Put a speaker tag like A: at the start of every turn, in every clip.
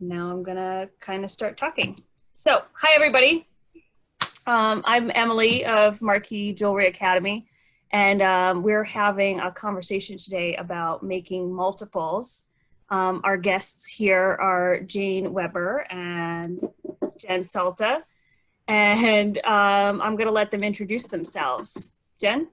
A: now I'm gonna kind of start talking. So, hi everybody. I'm Emily of Marquee Jewelry Academy, and we're having a conversation today about making multiples. Our guests here are Jane Weber and Jen Salta, and I'm gonna let them introduce themselves. Jen?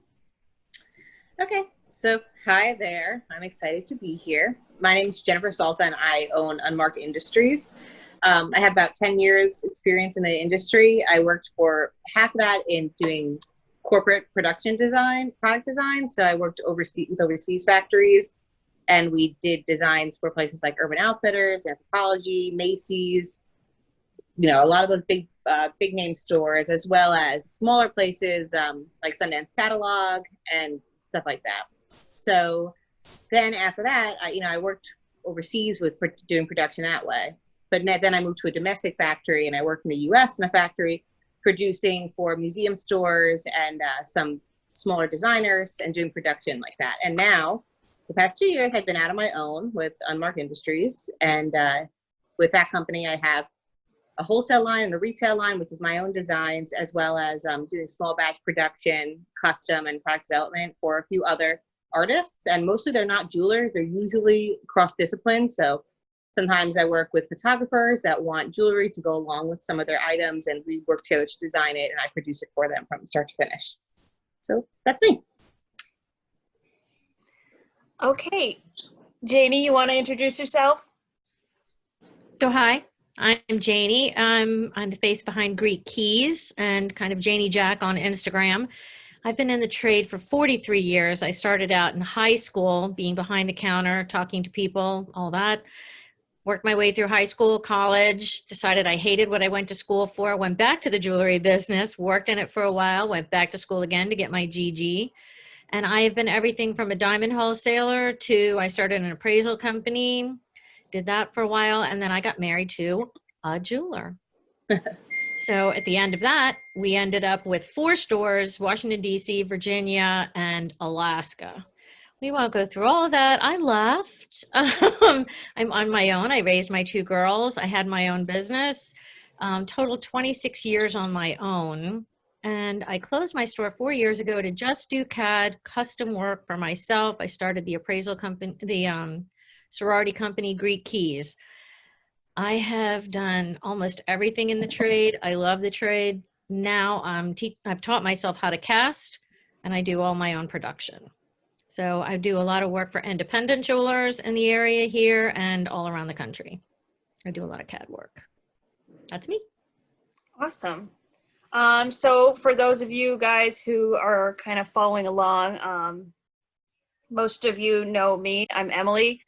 B: Okay, so hi there. I'm excited to be here. My name is Jennifer Salta and I own Unmarked Industries. I have about 10 years experience in the industry. I worked for half of that in doing corporate production design, product design. So I worked with overseas factories, and we did designs for places like Urban Outfitters, Anthropologie, Macy's, you know, a lot of those big name stores, as well as smaller places like Sundance Catalog and stuff like that. So then after that, I worked overseas with doing production that way. But then I moved to a domestic factory, and I worked in the US in a factory producing for museum stores and some smaller designers and doing production like that. And now, the past 2 years, I've been out on my own with Unmarked Industries. And with that company, I have a wholesale line and a retail line, which is my own designs, as well as doing small batch production, custom, and product development for a few other artists. And mostly they're not jewelers, they're usually cross-discipline. So sometimes I work with photographers that want jewelry to go along with some of their items, and we work together to design it, and I produce it for them from start to finish. So that's me.
A: Okay. Janie, you want to introduce yourself?
C: So hi, I'm Janie. I'm the face behind Greek Keys and kind of Janie Jack on Instagram. I've been in the trade for 43 years. I started out in high school, being behind the counter, talking to people, all that. Worked my way through high school, college, decided I hated what I went to school for, went back to the jewelry business, worked in it for a while, went back to school again to get my GG. And I have been everything from a diamond wholesaler to I started an appraisal company, did that for a while, and then I got married to a jeweler. So at the end of that, we ended up with 4 stores, Washington, D.C., Virginia, and Alaska. We won't go through all of that. I left. I'm on my own. I raised my 2 girls. I had my own business, total 26 years on my own. And I closed my store 4 years ago to just do CAD custom work for myself. I started the appraisal company, the sorority company, Greek Keys. I have done almost everything in the trade. I love the trade. Now I've taught myself how to cast, and I do all my own production. So I do a lot of work for independent jewelers in the area here and all around the country. I do a lot of CAD work. That's me.
A: Awesome. So for those of you guys who are kind of following along, most of you know me. I'm Emily.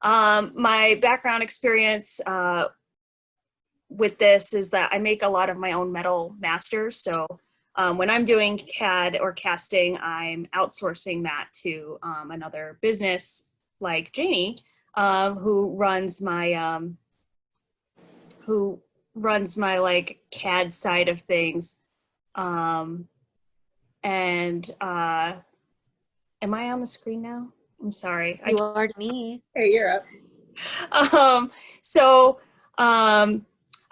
A: My background experience with this is that I make a lot of my own metal masters. So when I'm doing CAD or casting, I'm outsourcing that to another business like Janie, who runs my like CAD side of things. Am I on the screen now? I'm sorry.
C: You are to me.
B: Hey, you're up.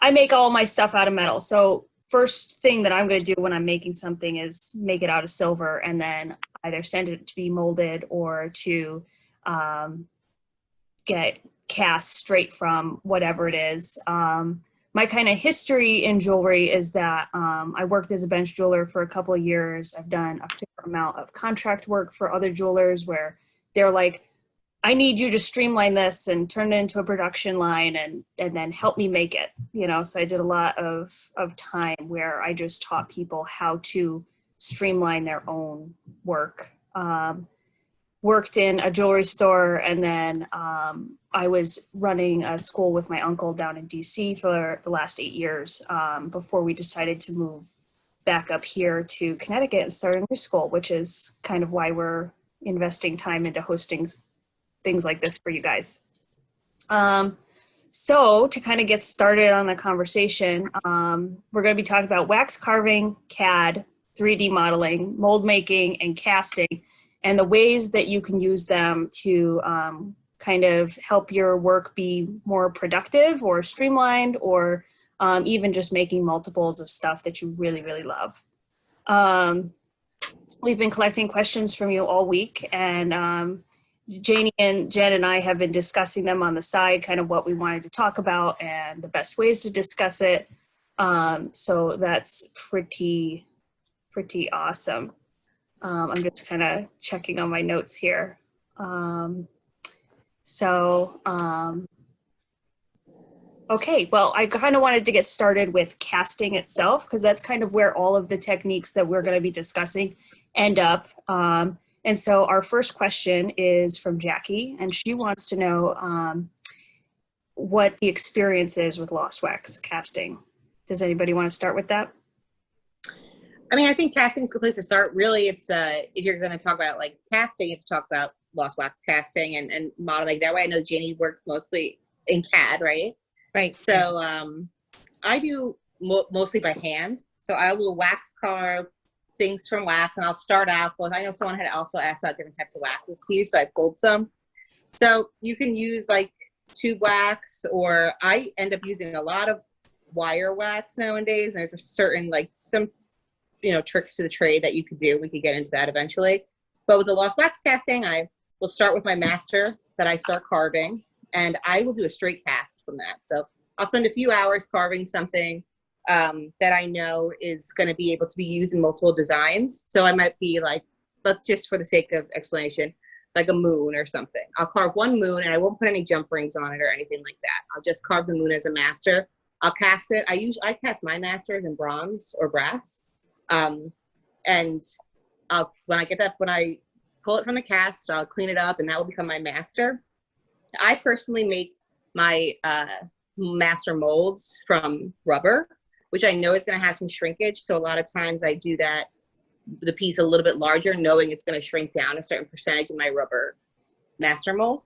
A: I make all my stuff out of metal. So first thing that I'm going to do when I'm making something is make it out of silver, and then either send it to be molded or to get cast straight from whatever it is. My kind of history in jewelry is that I worked as a bench jeweler for a couple of years. I've done a fair amount of contract work for other jewelers where they're like, I need you to streamline this and turn it into a production line and then help me make it, you know? So I did a lot of time where I just taught people how to streamline their own work. Worked in a jewelry store, and then I was running a school with my uncle down in DC for the last 8 years before we decided to move back up here to Connecticut and start a new school, which is kind of why we're investing time into hosting things like this for you guys. So to kind of get started on the conversation, we're going to be talking about wax carving, CAD, 3D modeling, mold making, and casting, and the ways that you can use them to kind of help your work be more productive or streamlined, or even just making multiples of stuff that you really, really love. We've been collecting questions from you all week, and Janie and Jen and I have been discussing them on the side, kind of what we wanted to talk about and the best ways to discuss it. So that's pretty awesome. I'm just kind of checking on my notes here. Okay, well, I kind of wanted to get started with casting itself, because that's kind of where all of the techniques that we're going to be discussing end up. And so our first question is from Jackie, and she wants to know what the experience is with lost wax casting. Does anybody want to start with that?
B: I mean, I think casting is a good place to start. Really, it's if you're going to talk about like casting, you have to talk about lost wax casting and modeling that way. I know Janie works mostly in CAD, right?
C: Right.
B: So I do mostly by hand. So I will wax carve things from wax, and I'll start off with, I know someone had also asked about different types of waxes to use, so I pulled some. So you can use like tube wax, or I end up using a lot of wire wax nowadays. And there's a certain, like some, tricks to the trade that you could do. We could get into that eventually. But with the lost wax casting, I will start with my master that I start carving, and I will do a straight cast from that. So I'll spend a few hours carving something that I know is going to be able to be used in multiple designs. So I might be like, let's just for the sake of explanation, like a moon or something. I'll carve one moon, and I won't put any jump rings on it or anything like that. I'll just carve the moon as a master. I'll cast it. I cast my masters in bronze or brass. And when I pull it from the cast, I'll clean it up, and that will become my master. I personally make my master molds from rubber, which I know is going to have some shrinkage. So a lot of times I do the piece a little bit larger, knowing it's going to shrink down a certain percentage in my rubber master mold.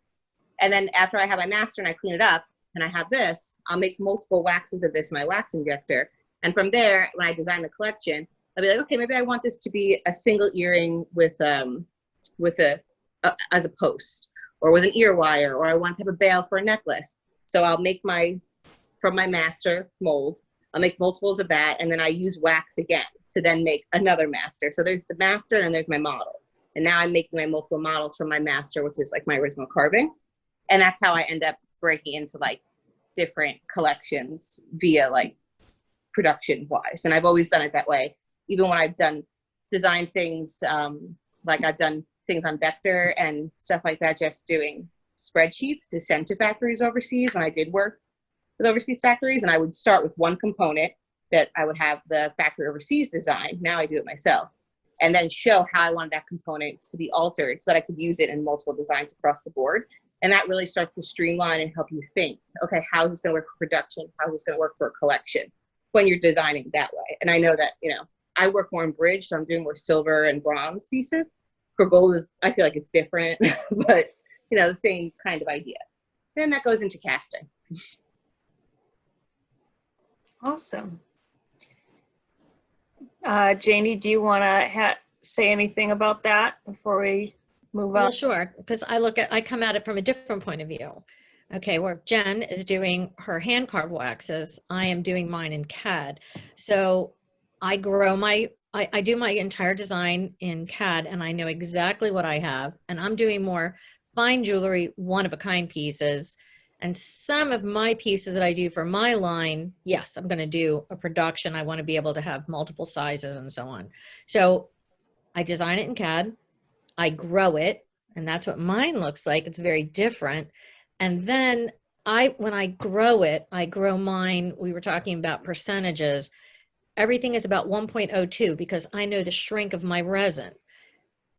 B: And then after I have my master and I clean it up and I have this, I'll make multiple waxes of this in my wax injector. And from there, when I design the collection, I'll be like, okay, maybe I want this to be a single earring with as a post, or with an ear wire, or I want to have a bail for a necklace. So I'll make from my master mold, I'll make multiples of that, and then I use wax again to then make another master. So there's the master, and there's my model. And now I'm making my multiple models from my master, which is like my original carving. And that's how I end up breaking into like different collections via like production wise. And I've always done it that way. Even when I've designed things, like I've done things on Vector and stuff like that, just doing spreadsheets to send to factories overseas when I did work with overseas factories. And I would start with one component that I would have the factory overseas design. Now I do it myself, and then show how I wanted that component to be altered so that I could use it in multiple designs across the board. And that really starts to streamline and help you think, okay, how is this going to work for production? How is this going to work for a collection when you're designing that way? And I know that, I work more in bridge, so I'm doing more silver and bronze pieces. For gold I feel like it's different, but the same kind of idea. Then that goes into casting.
A: Awesome. Janie, do you want to say anything about that before we move on?
C: Well, sure, because I come at it from a different point of view. Okay, where Jen is doing her hand carved waxes, I am doing mine in CAD. So I do my entire design in CAD, and I know exactly what I have, and I'm doing more fine jewelry, one-of-a-kind pieces. And some of my pieces that I do for my line, yes, I'm going to do a production. I want to be able to have multiple sizes and so on. So I design it in CAD, I grow it, and that's what mine looks like. It's very different. And then when I grow it, I grow mine. We were talking about percentages. Everything is about 1.02 because I know the shrink of my resin.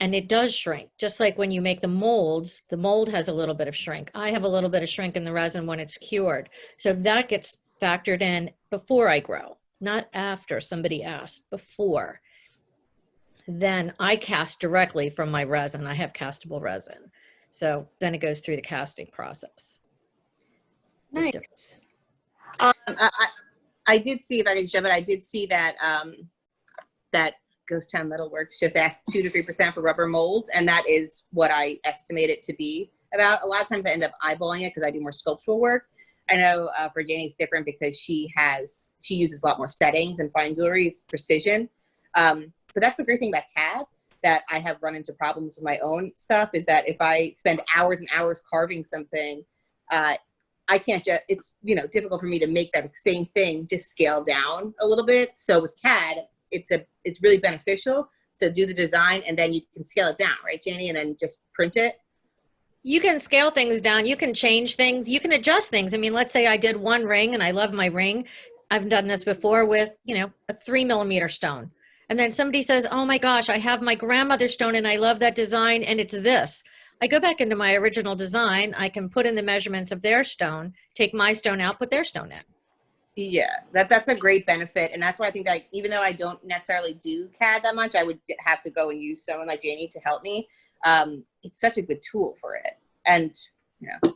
C: And it does shrink, just like when you make the molds, the mold has a little bit of shrink. I have a little bit of shrink in the resin when it's cured. So that gets factored in before I grow, not after. Somebody asked, before. Then I cast directly from my resin. I have castable resin. So then it goes through the casting process.
A: Nice.
B: I did see, if I can jump it, I did see that that Ghost Town Metalworks just asked 2 to 3% for rubber molds, and that is what I estimate it to be about. A lot of times I end up eyeballing it because I do more sculptural work. I know for Janie it's different because she uses a lot more settings, and fine jewelry is precision. But that's the great thing about CAD that I have run into problems with my own stuff, is that if I spend hours and hours carving something, I can't just, it's, you know, difficult for me to make that same thing just scale down a little bit. So with CAD, it's really beneficial. So do the design and then you can scale it down, right, Janie? And then just print it.
C: You can scale things down. You can change things. You can adjust things. I mean, let's say I did one ring and I love my ring. I've done this before with, you know, a 3mm stone. And then somebody says, oh my gosh, I have my grandmother's stone and I love that design and it's this. I go back into my original design. I can put in the measurements of their stone, take my stone out, put their stone in.
B: Yeah, that's a great benefit. And that's why I think that even though I don't necessarily do CAD that much, I would have to go and use someone like Janie to help me. It's such a good tool for it. And, you know,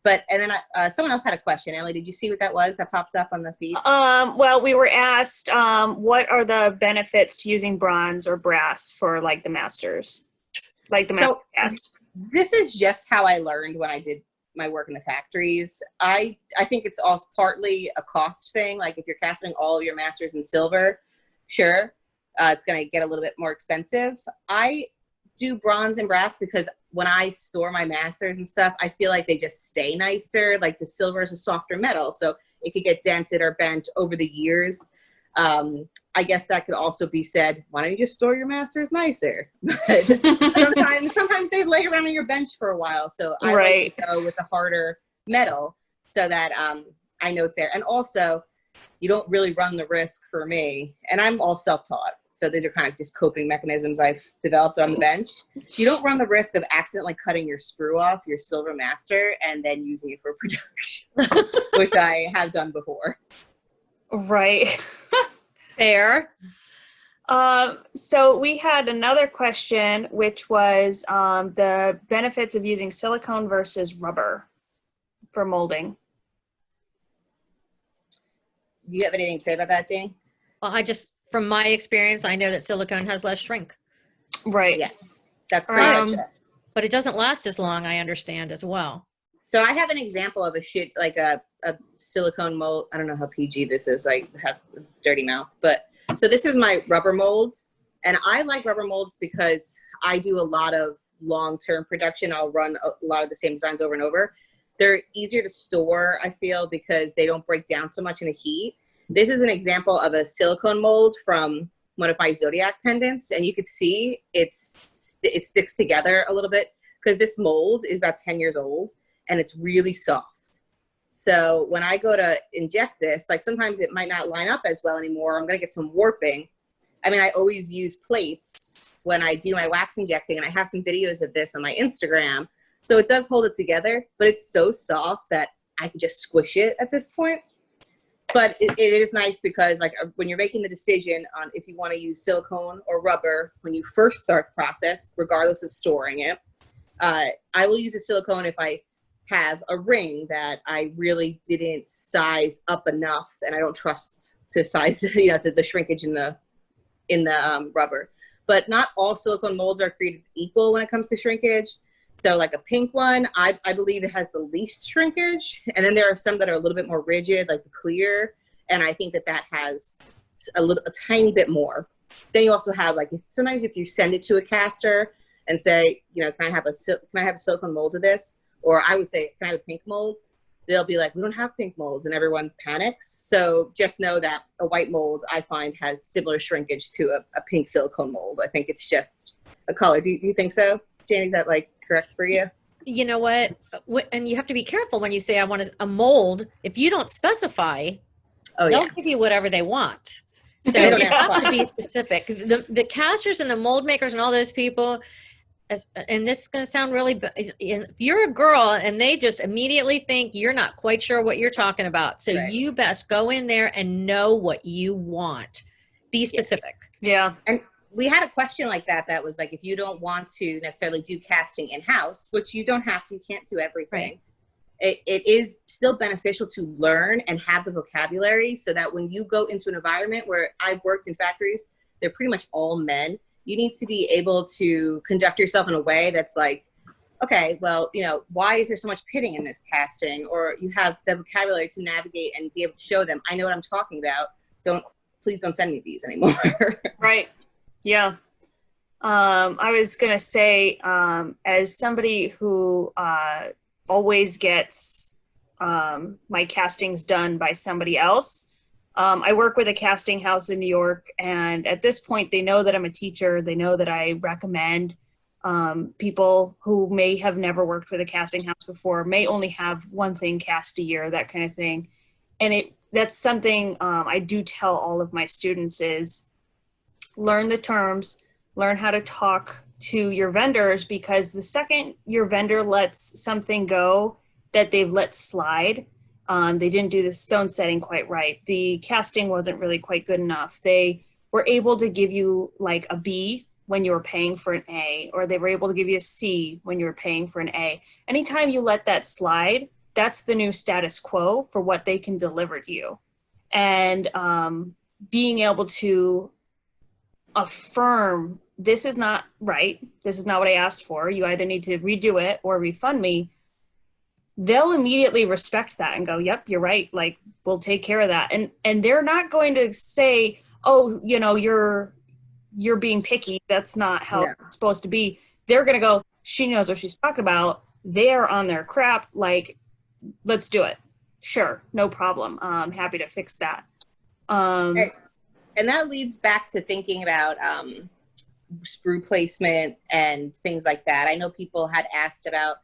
B: but, and then someone else had a question. Emily, did you see what that was that popped up on the feed?
A: Well, we were asked, what are the benefits to using bronze or brass for like the masters? Like the masters cast?
B: This is just how I learned when I did my work in the factories. I think it's also partly a cost thing. Like if you're casting all of your masters in silver, sure, it's going to get a little bit more expensive. I do bronze and brass because when I store my masters and stuff, I feel like they just stay nicer. Like the silver is a softer metal, so it could get dented or bent over the years. I guess that could also be said, why don't you just store your masters nicer? But sometimes they lay around on your bench for a while. So I like to go with a harder metal so that I know it's there. And also, you don't really run the risk for me. And I'm all self-taught. So these are kind of just coping mechanisms I've developed on the bench. You don't run the risk of accidentally cutting your screw off your silver master and then using it for production, which I have done before.
A: Right.
C: Fair.
A: So we had another question, which was the benefits of using silicone versus rubber for molding.
B: Do you have anything to say about that, Jane?
C: Well, from my experience, I know that silicone has less shrink.
A: Right.
B: Yeah, that's correct.
C: But it doesn't last as long, I understand, as well.
B: So I have an example of a silicone mold. I don't know how PG this is. I have a dirty mouth, but so this is my rubber mold, and I like rubber molds because I do a lot of long-term production. I'll run a lot of the same designs over and over. They're easier to store, I feel, because they don't break down so much in the heat. This is an example of a silicone mold from one of my Zodiac pendants, and you could see it sticks together a little bit because this mold is about 10 years old and it's really soft. So when I go to inject this, like sometimes it might not line up as well anymore. I'm going to get some warping. I mean, I always use plates when I do my wax injecting, and I have some videos of this on my Instagram. So it does hold it together, but it's so soft that I can just squish it at this point. But it is nice because like when you're making the decision on if you want to use silicone or rubber, when you first start the process, regardless of storing it, I will use a silicone if I have a ring that I really didn't size up enough and I don't trust to size, to the shrinkage in the rubber. But not all silicone molds are created equal when it comes to shrinkage. So like a pink one, I believe it has the least shrinkage. And then there are some that are a little bit more rigid, like the clear. And I think that has a tiny bit more. Then you also have like, sometimes if you send it to a caster and say, can I have a silicone mold of this? Or I would say, can I have a pink mold? They'll be like, we don't have pink molds, and everyone panics. So just know that a white mold, I find, has similar shrinkage to a pink silicone mold. I think it's just a color. Do you think so, Janie? Is that like correct for you?
C: You know what? And you have to be careful when you say I want a mold. If you don't specify, they'll give you whatever they want. So you have to be specific. The casters and the mold makers and all those people, and this is going to sound really, if you're a girl and they just immediately think you're not quite sure what you're talking about. So you best go in there and know what you want. Be specific.
A: Yeah.
B: And we had a question like that was like, if you don't want to necessarily do casting in-house, which you don't have to, you can't do everything. Right. It is still beneficial to learn and have the vocabulary so that when you go into an environment where I've worked in factories, they're pretty much all men. You need to be able to conduct yourself in a way that's like, okay, well, why is there so much pitting in this casting? Or you have the vocabulary to navigate and be able to show them, I know what I'm talking about. Please don't send me these anymore.
A: Right. Yeah. I was going to say, as somebody who always gets my castings done by somebody else, I work with a casting house in New York, and at this point, they know that I'm a teacher. They know that I recommend people who may have never worked with a casting house before, may only have one thing cast a year, that kind of thing. And that's something I do tell all of my students is learn the terms, learn how to talk to your vendors, because the second your vendor lets something go that they've let slide, they didn't do the stone setting quite right, the casting wasn't really quite good enough, they were able to give you like a B when you were paying for an A, or they were able to give you a C when you were paying for an A. Anytime you let that slide, that's the new status quo for what they can deliver to you. And being able to affirm, this is not right, this is not what I asked for, you either need to redo it or refund me, they'll immediately respect that and go, yep, you're right, like, we'll take care of that. And they're not going to say, oh, you're being picky, that's not how it's supposed to be. They're going to go, she knows what she's talking about, they're on their crap, like, let's do it. Sure, no problem. I'm happy to fix that.
B: And that leads back to thinking about sprue placement and things like that. I know people had asked about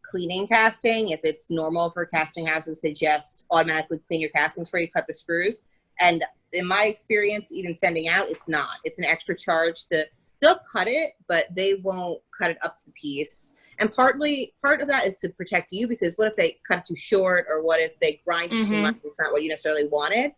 B: cleaning casting, if it's normal for casting houses to just automatically clean your castings for you, cut the screws. And in my experience, even sending out, it's not. It's an extra charge they'll cut it, but they won't cut it up to the piece. And part of that is to protect you, because what if they cut it too short, or what if they grind it too much? It's not what you necessarily wanted.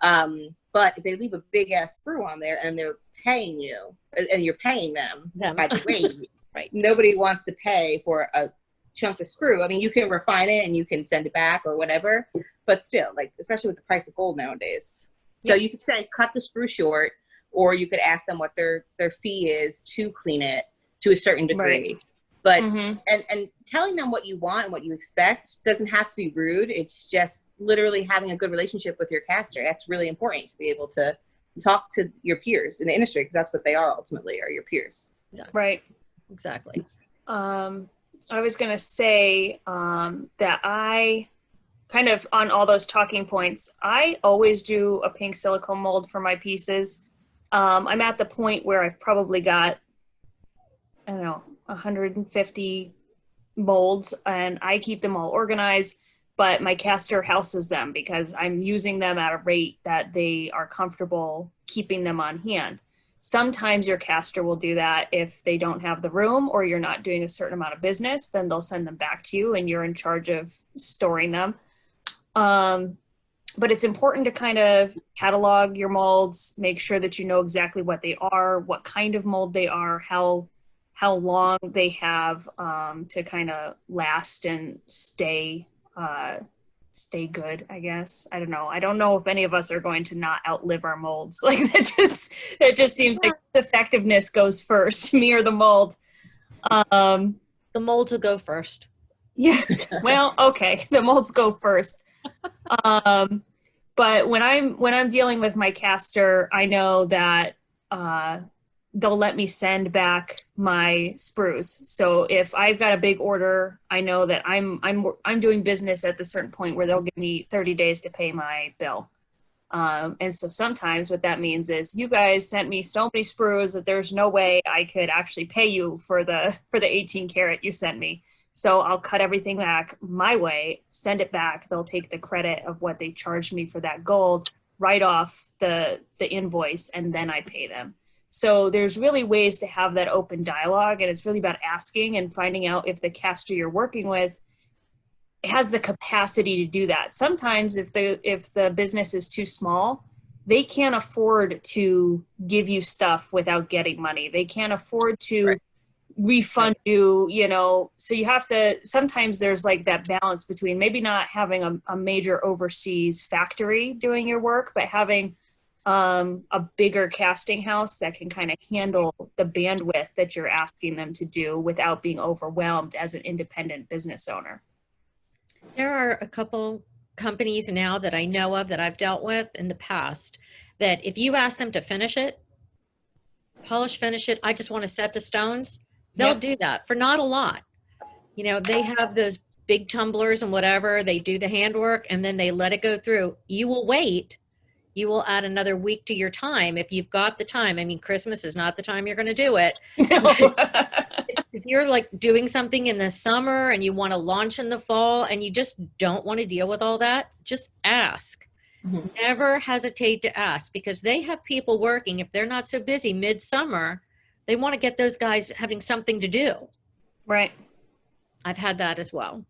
B: But if they leave a big ass sprue on there and they're paying you, and you're paying them by the weight,
C: right?
B: Nobody wants to pay for a chunk of sprue. I mean, you can refine it and you can send it back or whatever, but still, like, especially with the price of gold nowadays. So you could say cut the sprue short, or you could ask them what their fee is to clean it to a certain degree. Right. But and telling them what you want and what you expect doesn't have to be rude. It's just literally having a good relationship with your caster. That's really important, to be able to talk to your peers in the industry, because that's what they are ultimately, are your peers.
C: Yeah.
A: Right.
C: Exactly.
A: I was going to say that I kind of, on all those talking points, I always do a pink silicone mold for my pieces. I'm at the point where I've probably got, I don't know, 150 molds, and I keep them all organized, but my caster houses them because I'm using them at a rate that they are comfortable keeping them on hand. Sometimes your caster will do that if they don't have the room, or you're not doing a certain amount of business, then they'll send them back to you and you're in charge of storing them. But it's important to kind of catalog your molds, make sure that you know exactly what they are, what kind of mold they are, how long they have to kind of last and stay good, I guess. I don't know. I don't know if any of us are going to not outlive our molds. Like, it just seems like effectiveness goes first, me or the mold.
C: The molds will go first.
A: Yeah. Well, okay. The molds go first. But when I'm dealing with my caster, I know that they'll let me send back my sprues. So if I've got a big order, I know that I'm doing business at the certain point where they'll give me 30 days to pay my bill. And so sometimes what that means is, you guys sent me so many sprues that there's no way I could actually pay you for the 18 karat you sent me. So I'll cut everything back my way, send it back. They'll take the credit of what they charged me for that gold right off the invoice, and then I pay them. So there's really ways to have that open dialogue, and it's really about asking and finding out if the caster you're working with has the capacity to do that. Sometimes if the business is too small, they can't afford to give you stuff without getting money. They can't afford to refund you, so you have to, sometimes there's like that balance between maybe not having a major overseas factory doing your work, but having a bigger casting house that can kind of handle the bandwidth that you're asking them to do without being overwhelmed as an independent business owner.
C: There are a couple companies now that I know of that I've dealt with in the past that if you ask them to finish it, polish, finish it, I just want to set the stones, they'll
A: Yep.
C: do that for not a lot. You know, they have those big tumblers and whatever, they do the handwork and then they let it go through. You will wait. You will add another week to your time if you've got the time. I mean, Christmas is not the time you're going to do it.
A: No.
C: If you're like doing something in the summer and you want to launch in the fall and you just don't want to deal with all that, just ask.
B: Mhm.
C: Never hesitate to ask, because they have people working. If they're not so busy midsummer, they want to get those guys having something to do.
A: Right.
C: I've had that as well.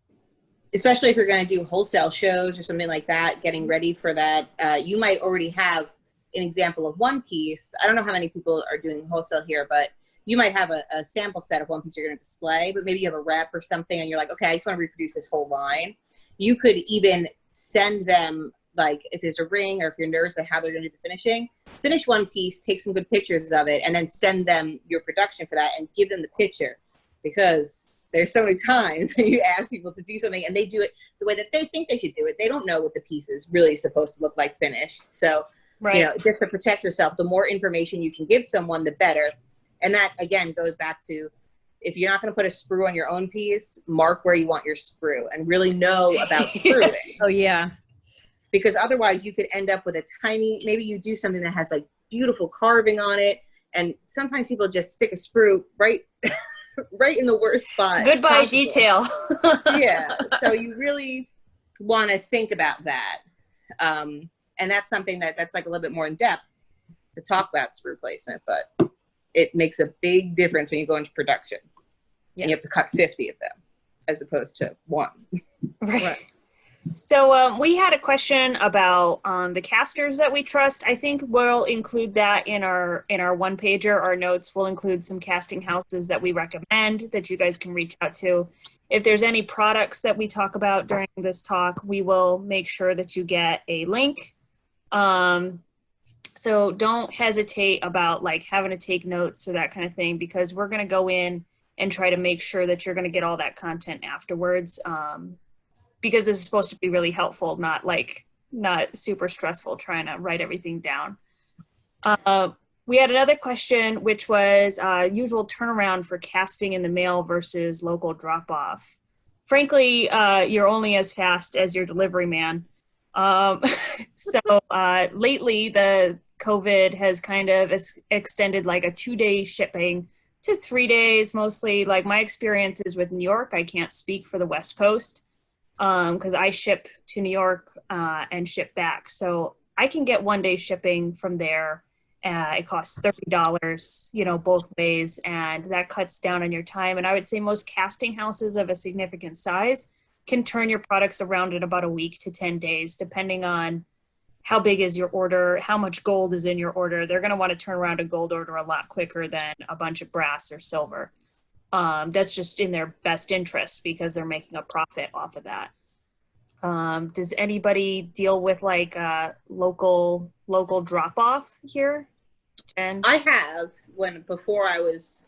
B: Especially if you're going to do wholesale shows or something like that, getting ready for that, you might already have an example of one piece. I don't know how many people are doing wholesale here, but you might have a sample set of one piece you're going to display, but maybe you have a rep or something and you're like, okay, I just want to reproduce this whole line. You could even send them, like if there's a ring or if you're nervous about how they're going to do the finishing, finish one piece, take some good pictures of it, and then send them your production for that and give them the picture. Because there's so many times when you ask people to do something and they do it the way that they think they should do it. They don't know what the piece is really supposed to look like finished. So,
A: Right.
B: you know, just to protect yourself, the more information you can give someone, the better. And that, again, goes back to, if you're not going to put a sprue on your own piece, mark where you want your sprue and really know about sprueing.
C: Oh, yeah.
B: Because otherwise you could end up with a tiny, maybe you do something that has like beautiful carving on it. And sometimes people just stick a sprue right in the worst spot.
A: Goodbye
B: possible.
A: detail.
B: Yeah. So you really want to think about that. And that's something that's like a little bit more in depth to talk about sprue placement, but it makes a big difference when you go into production.
C: Yeah.
B: And you have to cut 50 of them as opposed to one.
A: Right. So we had a question about the casters that we trust. I think we'll include that in our one pager. Our notes will include some casting houses that we recommend that you guys can reach out to. If there's any products that we talk about during this talk, we will make sure that you get a link. So don't hesitate about like having to take notes or that kind of thing, because we're going to go in and try to make sure that you're going to get all that content afterwards. Because this is supposed to be really helpful, not super stressful trying to write everything down. We had another question, which was usual turnaround for casting in the mail versus local drop-off. Frankly, you're only as fast as your delivery man. So lately, the COVID has kind of extended like a 2-day shipping to 3 days, mostly. Like my experiences with New York, I can't speak for the West Coast. Because I ship to New York and ship back. So I can get 1-day shipping from there. It costs $30, you know, both ways, and that cuts down on your time. And I would say most casting houses of a significant size can turn your products around in about a week to 10 days, depending on how big is your order, how much gold is in your order. They're going to want to turn around a gold order a lot quicker than a bunch of brass or silver. That's just in their best interest because they're making a profit off of that. Does anybody deal with like local drop-off here? Jen?
B: I have before I was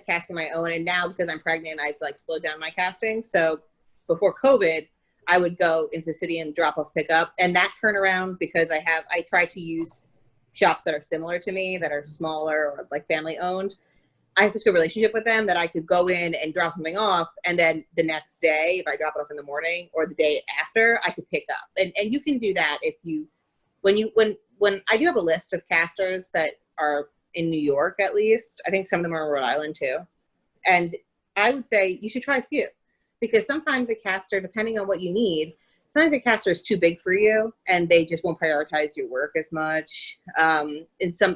B: casting my own, and now because I'm pregnant, I've like slowed down my casting. So before COVID, I would go into the city and drop off pickup, and that turnaround, because I try to use shops that are similar to me, that are smaller or like family owned. I have such a good relationship with them that I could go in and drop something off, and then the next day, if I drop it off in the morning or the day after, I could pick up. And you can do that when I do have a list of casters that are in New York, at least. I think some of them are in Rhode Island too. And I would say you should try a few, because sometimes a caster, depending on what you need, sometimes a caster is too big for you and they just won't prioritize your work as much. And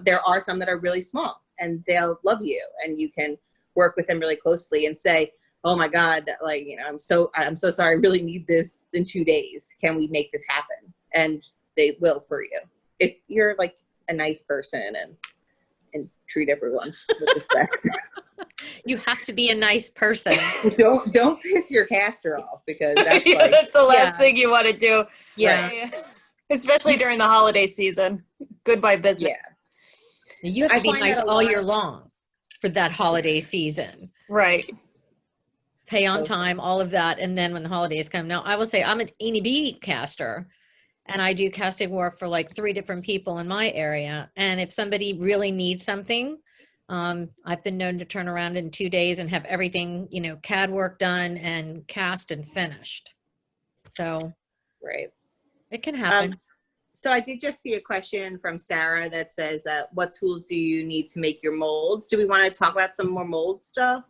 B: there are some that are really small, and they'll love you, and you can work with them really closely and say, oh my God, like, you know, I'm so sorry, I really need this in 2 days. Can we make this happen? And they will for you. If you're like a nice person and treat everyone with respect.
C: You have to be a nice person.
B: Don't piss your caster off, because that's
A: Yeah,
B: like,
A: that's the last thing you want to do.
C: Yeah.
A: Right? Especially during the holiday season. Goodbye business.
B: Yeah.
C: You have to
B: I
C: be
B: find
C: nice
B: that a
C: all
B: lot.
C: year long for that holiday season.
A: Right.
C: Pay on
B: Okay.
C: time, all of that. And then when the holidays come, now I will say I'm an Eenie Bee caster, and I do casting work for like 3 different people in my area. And if somebody really needs something, I've been known to turn around in 2 days and have everything, you know, CAD work done and cast and finished. So
B: Right.
C: it can happen.
B: So I did just see a question from Sarah that says, what tools do you need to make your molds? Do we want to talk about some more mold stuff?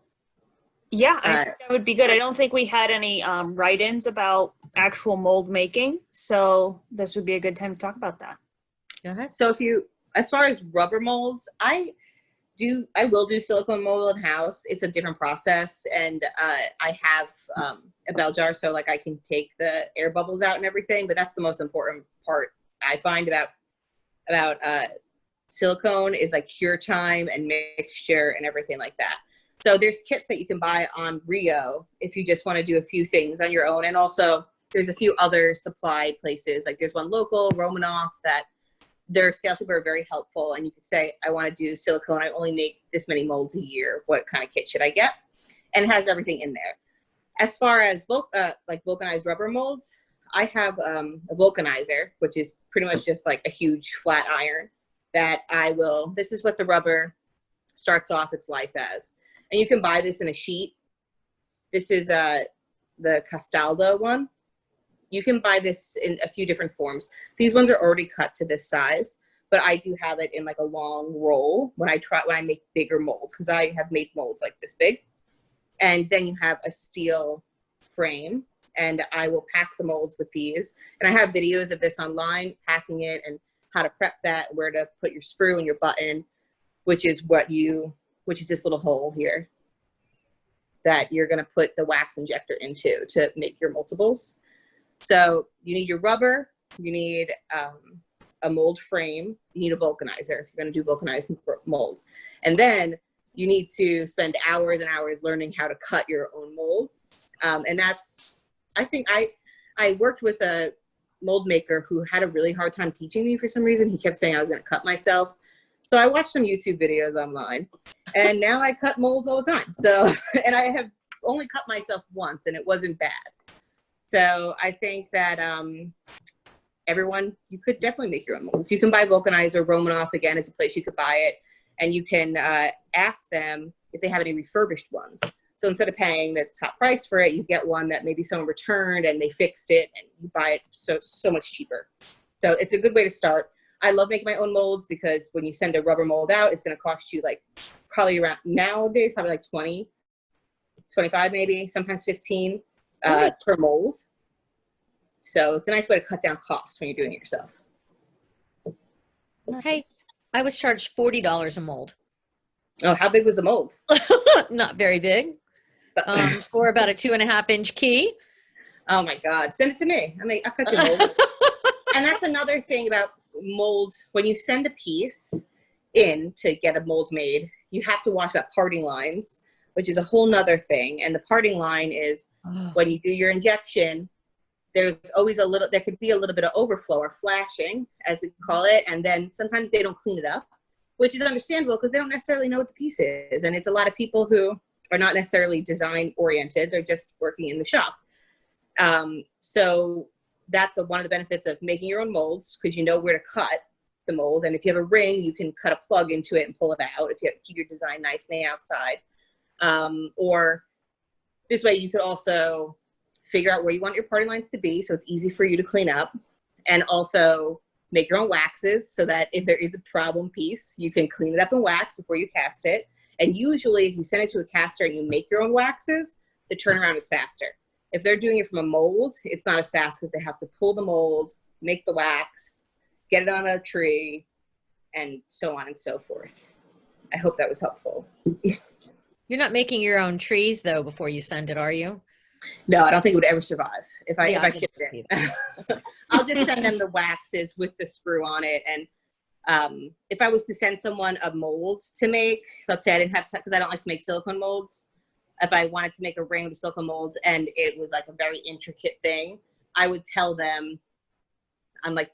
A: Yeah, I think that would be good. I don't think we had any write-ins about actual mold making, so this would be a good time to talk about that.
C: Go ahead.
B: So as far as rubber molds, I will do silicone mold in house. It's a different process, and I have a bell jar, so like I can take the air bubbles out and everything. But that's the most important part I find about silicone is like cure time and mixture and everything like that. So there's kits that you can buy on Rio if you just want to do a few things on your own, and also there's a few other supply places. Like there's one local, Romanoff, that their salespeople are very helpful, and you could say, I want to do silicone. I only make this many molds a year. What kind of kit should I get? And it has everything in there. As far as like vulcanized rubber molds, I have a vulcanizer, which is pretty much just like a huge flat iron that this is what the rubber starts off its life as. And you can buy this in a sheet. This is the Castaldo one. You can buy this in a few different forms. These ones are already cut to this size, but I do have it in like a long roll when I make bigger molds, because I have made molds like this big. And then you have a steel frame, and I will pack the molds with these. And I have videos of this online, packing it and how to prep that, where to put your sprue and your button, which is this little hole here that you're going to put the wax injector into to make your multiples. So you need your rubber, you need a mold frame, you need a vulcanizer. You're going to do vulcanized molds. And then you need to spend hours and hours learning how to cut your own molds. And I think I worked with a mold maker who had a really hard time teaching me for some reason. He kept saying I was going to cut myself. So I watched some YouTube videos online, and now I cut molds all the time. So, and I have only cut myself once, and it wasn't bad. So I think that you could definitely make your own molds. You can buy Vulcanizer. Romanoff, again, is a place you could buy it, and you can ask them if they have any refurbished ones. So instead of paying the top price for it, you get one that maybe someone returned and they fixed it, and you buy it so much cheaper. So it's a good way to start. I love making my own molds because when you send a rubber mold out, it's going to cost you like probably around nowadays, probably like 20, 25 maybe, sometimes 15 per mold. So it's a nice way to cut down costs when you're doing it yourself.
C: Hey, I was charged $40 a mold.
B: Oh, how big was the mold?
C: Not very big. For about a 2.5-inch key.
B: Oh my God. Send it to me. I'll cut you a mold. And that's another thing about mold. When you send a piece in to get a mold made, you have to watch about parting lines, which is a whole nother thing. And the parting line is when you do your injection, there's always there could be a little bit of overflow or flashing, as we call it. And then sometimes they don't clean it up, which is understandable because they don't necessarily know what the piece is. And it's a lot of people who are not necessarily design oriented. They're just working in the shop. So that's one of the benefits of making your own molds, because you know where to cut the mold. And if you have a ring, you can cut a plug into it and pull it out if you have to keep your design nice on the outside. Or this way you could also figure out where you want your parting lines to be, so it's easy for you to clean up, and also make your own waxes so that if there is a problem piece, you can clean it up and wax before you cast it. And usually if you send it to a caster and you make your own waxes, the turnaround is faster. If they're doing it from a mold, it's not as fast because they have to pull the mold, make the wax, get it on a tree, and so on and so forth. I hope that was helpful.
C: You're not making your own trees though before you send it, are you?
B: No, I don't think it would ever survive if I ship it
C: in.
B: I'll just send them the waxes with the sprue on it. And if I was to send someone a mold to make, let's say I didn't have time, because I don't like to make silicone molds. If I wanted to make a ring with silicone mold and it was like a very intricate thing, I would tell them,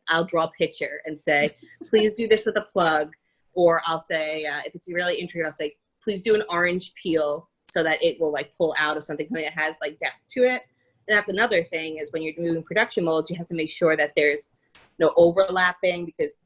B: I'll draw a picture and say, please do this with a plug. Or I'll say, if it's really intricate, I'll say, please do an orange peel so that it will like pull out of something that has like depth to it. And that's another thing, is when you're moving production molds, you have to make sure that there's no overlapping, because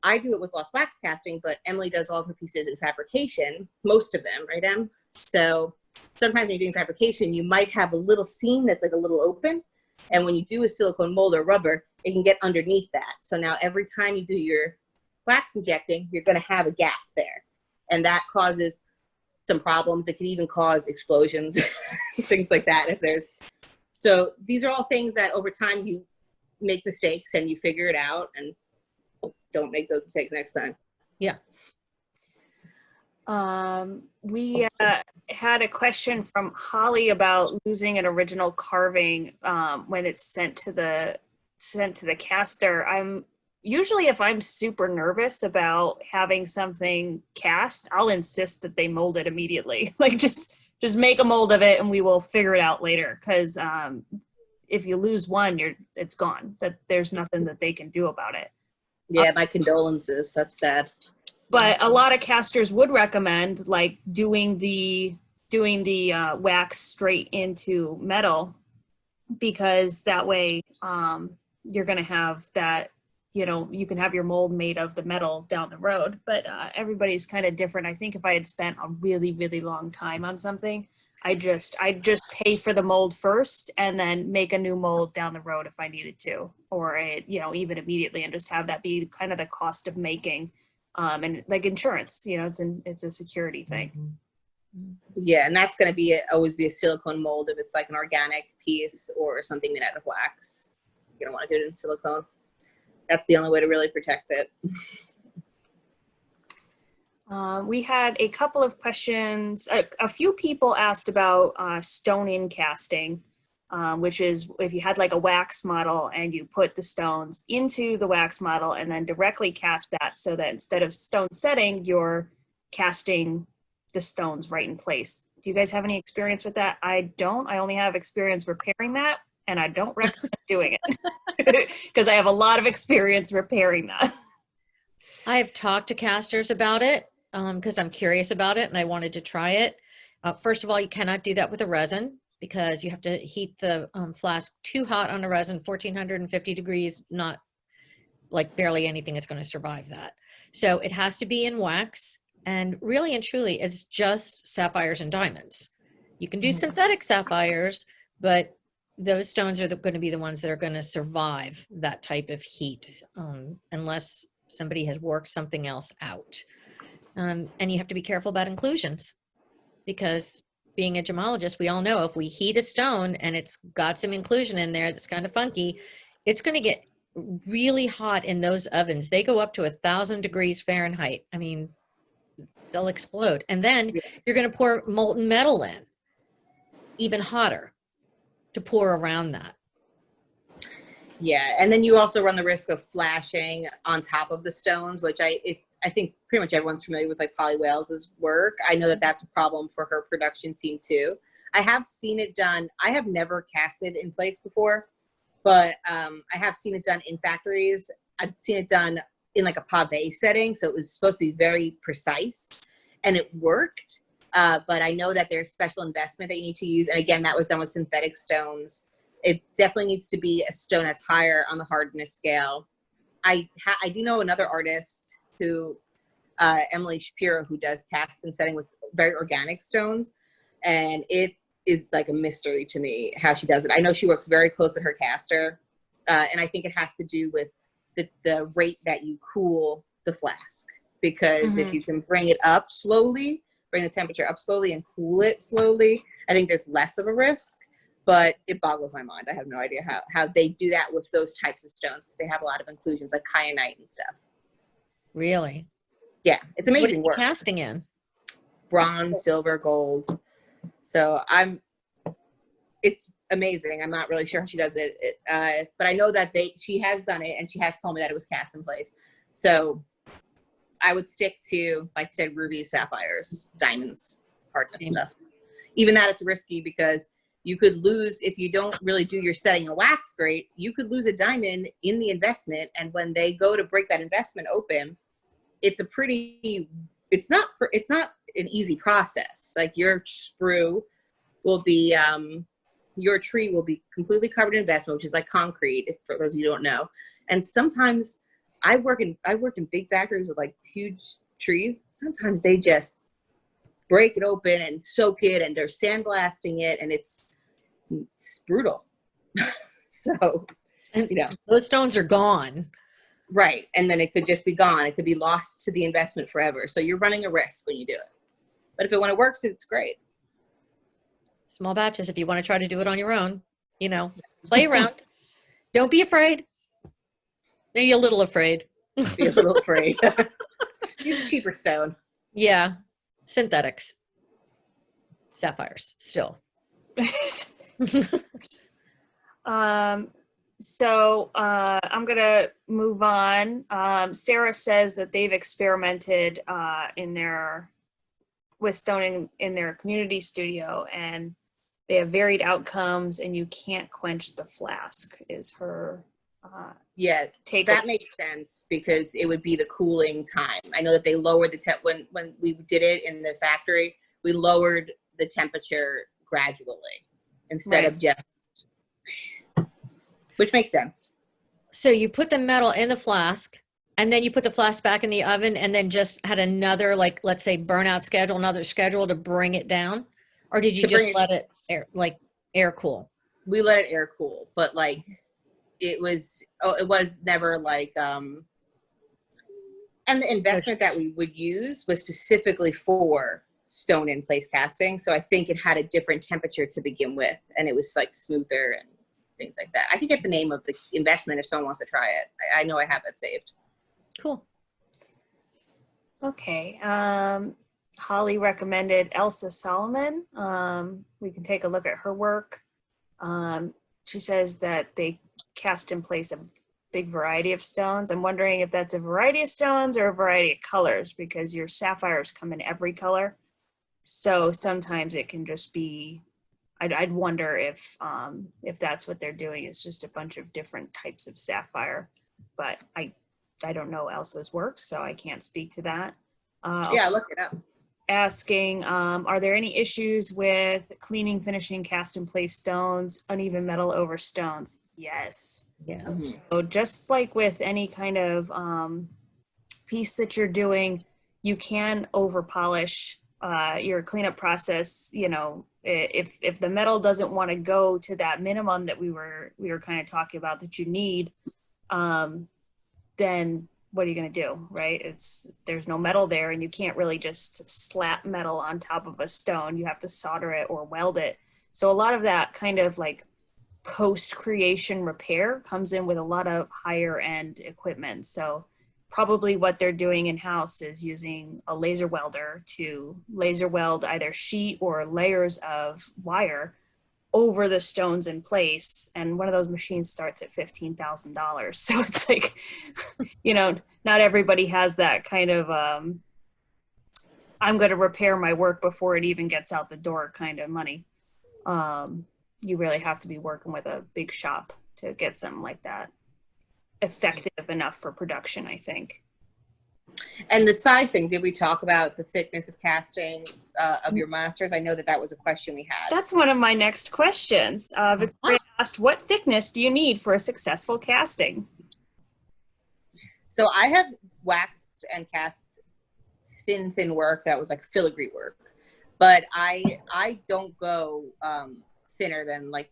B: I do it with lost wax casting, but Emily does all of her pieces in fabrication, most of them, right, Em? So sometimes when you're doing fabrication, you might have a little seam that's like a little open. And when you do a silicone mold or rubber, it can get underneath that. So now every time you do your wax injecting, you're going to have a gap there. And that causes some problems. It can even cause explosions, things like that. So these are all things that over time you make mistakes and you figure it out, and don't make those mistakes next time.
C: Yeah.
A: We had a question from Holly about losing an original carving when it's sent to the caster. Usually if I'm super nervous about having something cast, I'll insist that they mold it immediately. Like just make a mold of it and we will figure it out later. Because if you lose one, it's gone. That there's nothing that they can do about it.
B: Yeah, my condolences. That's sad.
A: But a lot of casters would recommend like doing the wax straight into metal, because that way you're going to have that, you can have your mold made of the metal down the road. But everybody's kind of different. I think if I had spent a really, really long time on something, I'd just pay for the mold first and then make a new mold down the road if I needed to, or even immediately, and just have that be kind of the cost of making. And like insurance, it's a security thing.
B: Yeah, and that's going to always be a silicone mold if it's like an organic piece or something made out of wax. You don't want to do it in silicone. That's the only way to really protect it.
A: We had a couple of questions. A few people asked about stone-in casting, which is if you had like a wax model and you put the stones into the wax model and then directly cast that, so that instead of stone setting, you're casting the stones right in place. Do you guys have any experience with that? I don't. I only have experience repairing that, and I don't recommend doing it because I have a lot of experience repairing that.
C: I have talked to casters about it because I'm curious about it and I wanted to try it. First of all, you cannot do that with a resin, because you have to heat the flask too hot on a resin, 1450 degrees, not like barely anything is going to survive that. So it has to be in wax, and really and truly it's just sapphires and diamonds. You can do synthetic sapphires, but those stones are going to be the ones that are going to survive that type of heat, unless somebody has worked something else out. And you have to be careful about inclusions, because being a gemologist, we all know if we heat a stone and it's got some inclusion in there that's kind of funky, it's going to get really hot in those ovens. They go up to 1,000 degrees Fahrenheit. I mean, they'll explode. And then you're going to pour molten metal in, even hotter, to pour around that.
B: Yeah, and then you also run the risk of flashing on top of the stones, which I think pretty much everyone's familiar with, like Polly Wales's work. I know that that's a problem for her production team too. I have seen it done. I have never casted in place before, but I have seen it done in factories. I've seen it done in like a pave setting, so it was supposed to be very precise, and it worked. But I know that there's special investment that you need to use, and again, that was done with synthetic stones. It definitely needs to be a stone that's higher on the hardness scale. I do know another artist who, Emily Shapiro, who does cast and setting with very organic stones, and it is like a mystery to me how she does it. I know she works very close to her caster, and I think it has to do with the rate that you cool the flask, because if you can bring it up slowly, bring the temperature up slowly and cool it slowly, I think there's less of a risk. But it boggles my mind. I have no idea how they do that with those types of stones, because they have a lot of inclusions like kyanite and stuff.
C: Really?
B: Yeah, it's amazing
C: work.
B: What are you
C: casting in?
B: Bronze, silver, gold. So it's amazing. I'm not really sure how she does it, but I know that she has done it, and she has told me that it was cast in place. So I would stick to, like I said, rubies, sapphires, diamonds, hardness stuff. Even that, it's risky because you could lose, if you don't really do your setting and wax great, you could lose a diamond in the investment. And when they go to break that investment open, it's not an easy process. Like your sprue will be, your tree will be completely covered in investment, which is like concrete, for those of you who don't know. And sometimes I worked in big factories with like huge trees. Sometimes they just break it open and soak it, and they're sandblasting it, and it's brutal. So,
C: And those stones are gone.
B: Right. And then it could just be gone. It could be lost to the investment forever. So you're running a risk when you do it. But when it works, it's great.
C: Small batches if you want to try to do it on your own. Play around. Don't be afraid. Maybe a little afraid.
B: Be a little afraid. Use a cheaper stone.
C: Yeah. Synthetics. Sapphires still.
A: So I'm going to move on. Sarah says that they've experimented with stone in their community studio, and they have varied outcomes, and you can't quench the flask is her take.
B: That makes sense, because it would be the cooling time. I know that they lowered the temp when we did it in the factory, we lowered the temperature gradually instead of just, which makes sense.
C: So you put the metal in the flask, and then you put the flask back in the oven, and then just had another, like, let's say burnout schedule, another schedule to bring it down? Or did you just let it air cool?
B: We let it air cool, but like it was never like, and the investment that we would use was specifically for stone in place casting. So I think it had a different temperature to begin with, and it was like smoother and things like that. I can get the name of the investment if someone wants to try it. I know I have it saved. Cool.
A: Okay. Holly recommended Elsa Solomon. We can take a look at her work. She says that they cast in place a big variety of stones. I'm wondering if that's a variety of stones or a variety of colors, because your sapphires come in every color. So sometimes it can just be, I'd wonder if that's what they're doing, is just a bunch of different types of sapphire. But I don't know Elsa's work, so I can't speak to that.
B: Yeah, look it up.
A: Asking, are there any issues with cleaning, finishing, cast in place stones, uneven metal over stones? Yes.
C: Yeah.
B: Mm-hmm.
A: So just like with any kind of piece that you're doing, you can over polish your cleanup process. If the metal doesn't want to go to that minimum that we were kind of talking about that you need, then what are you going to do, right? There's no metal there, and you can't really just slap metal on top of a stone. You have to solder it or weld it. So a lot of that kind of like post-creation repair comes in with a lot of higher end equipment. So probably what they're doing in-house is using a laser welder to laser weld either sheet or layers of wire over the stones in place. And one of those machines starts at $15,000. So it's like, not everybody has that kind of, I'm going to repair my work before it even gets out the door kind of money. You really have to be working with a big shop to get something like that effective enough for production, I think.
B: And the size thing, did we talk about the thickness of casting of your masters? I know that was a question we had.
A: That's one of my next questions. Victoria asked, what thickness do you need for a successful casting?
B: So I have waxed and cast thin work that was like filigree work, but I don't go thinner than like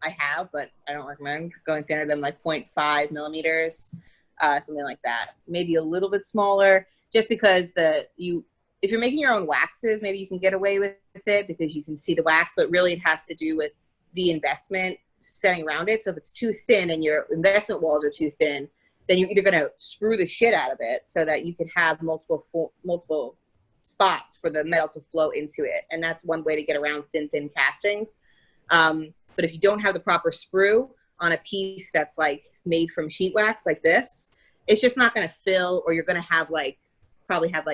B: I have, but I don't recommend going thinner than like 0.5 millimeters. Something like that, maybe a little bit smaller, just because if you're making your own waxes, maybe you can get away with it because you can see the wax, but really it has to do with the investment setting around it. So if it's too thin and your investment walls are too thin, then you're either going to screw the shit out of it so that you can have multiple spots for the metal to flow into it. And that's one way to get around thin castings. But if you don't have the proper sprue on a piece that's like made from sheet wax like this, it's just not going to fill, or you're going to have probably have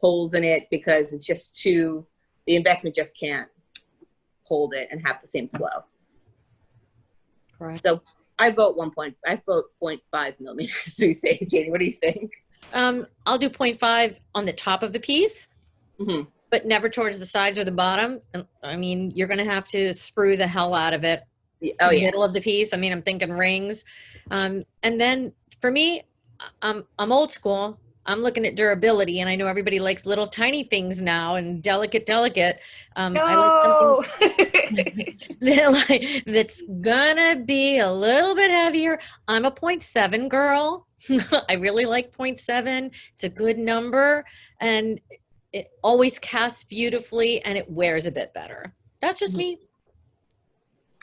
B: holes in it because it's just the investment just can't hold it and have the same flow.
C: Correct.
B: So I vote 0.5 millimeters. Do you say, Janie? What do you think?
C: I'll do 0.5 on the top of the piece, but never towards the sides or the bottom. And I mean, you're going to have to sprue the hell out of it to the middle of the piece. I mean, I'm thinking rings. And then for me, I'm old school. I'm looking at durability, and I know everybody likes little tiny things now and delicate. I like something that's gonna be a little bit heavier. I'm a 0.7 girl. I really like 0.7. It's a good number, and it always casts beautifully, and it wears a bit better. That's just me.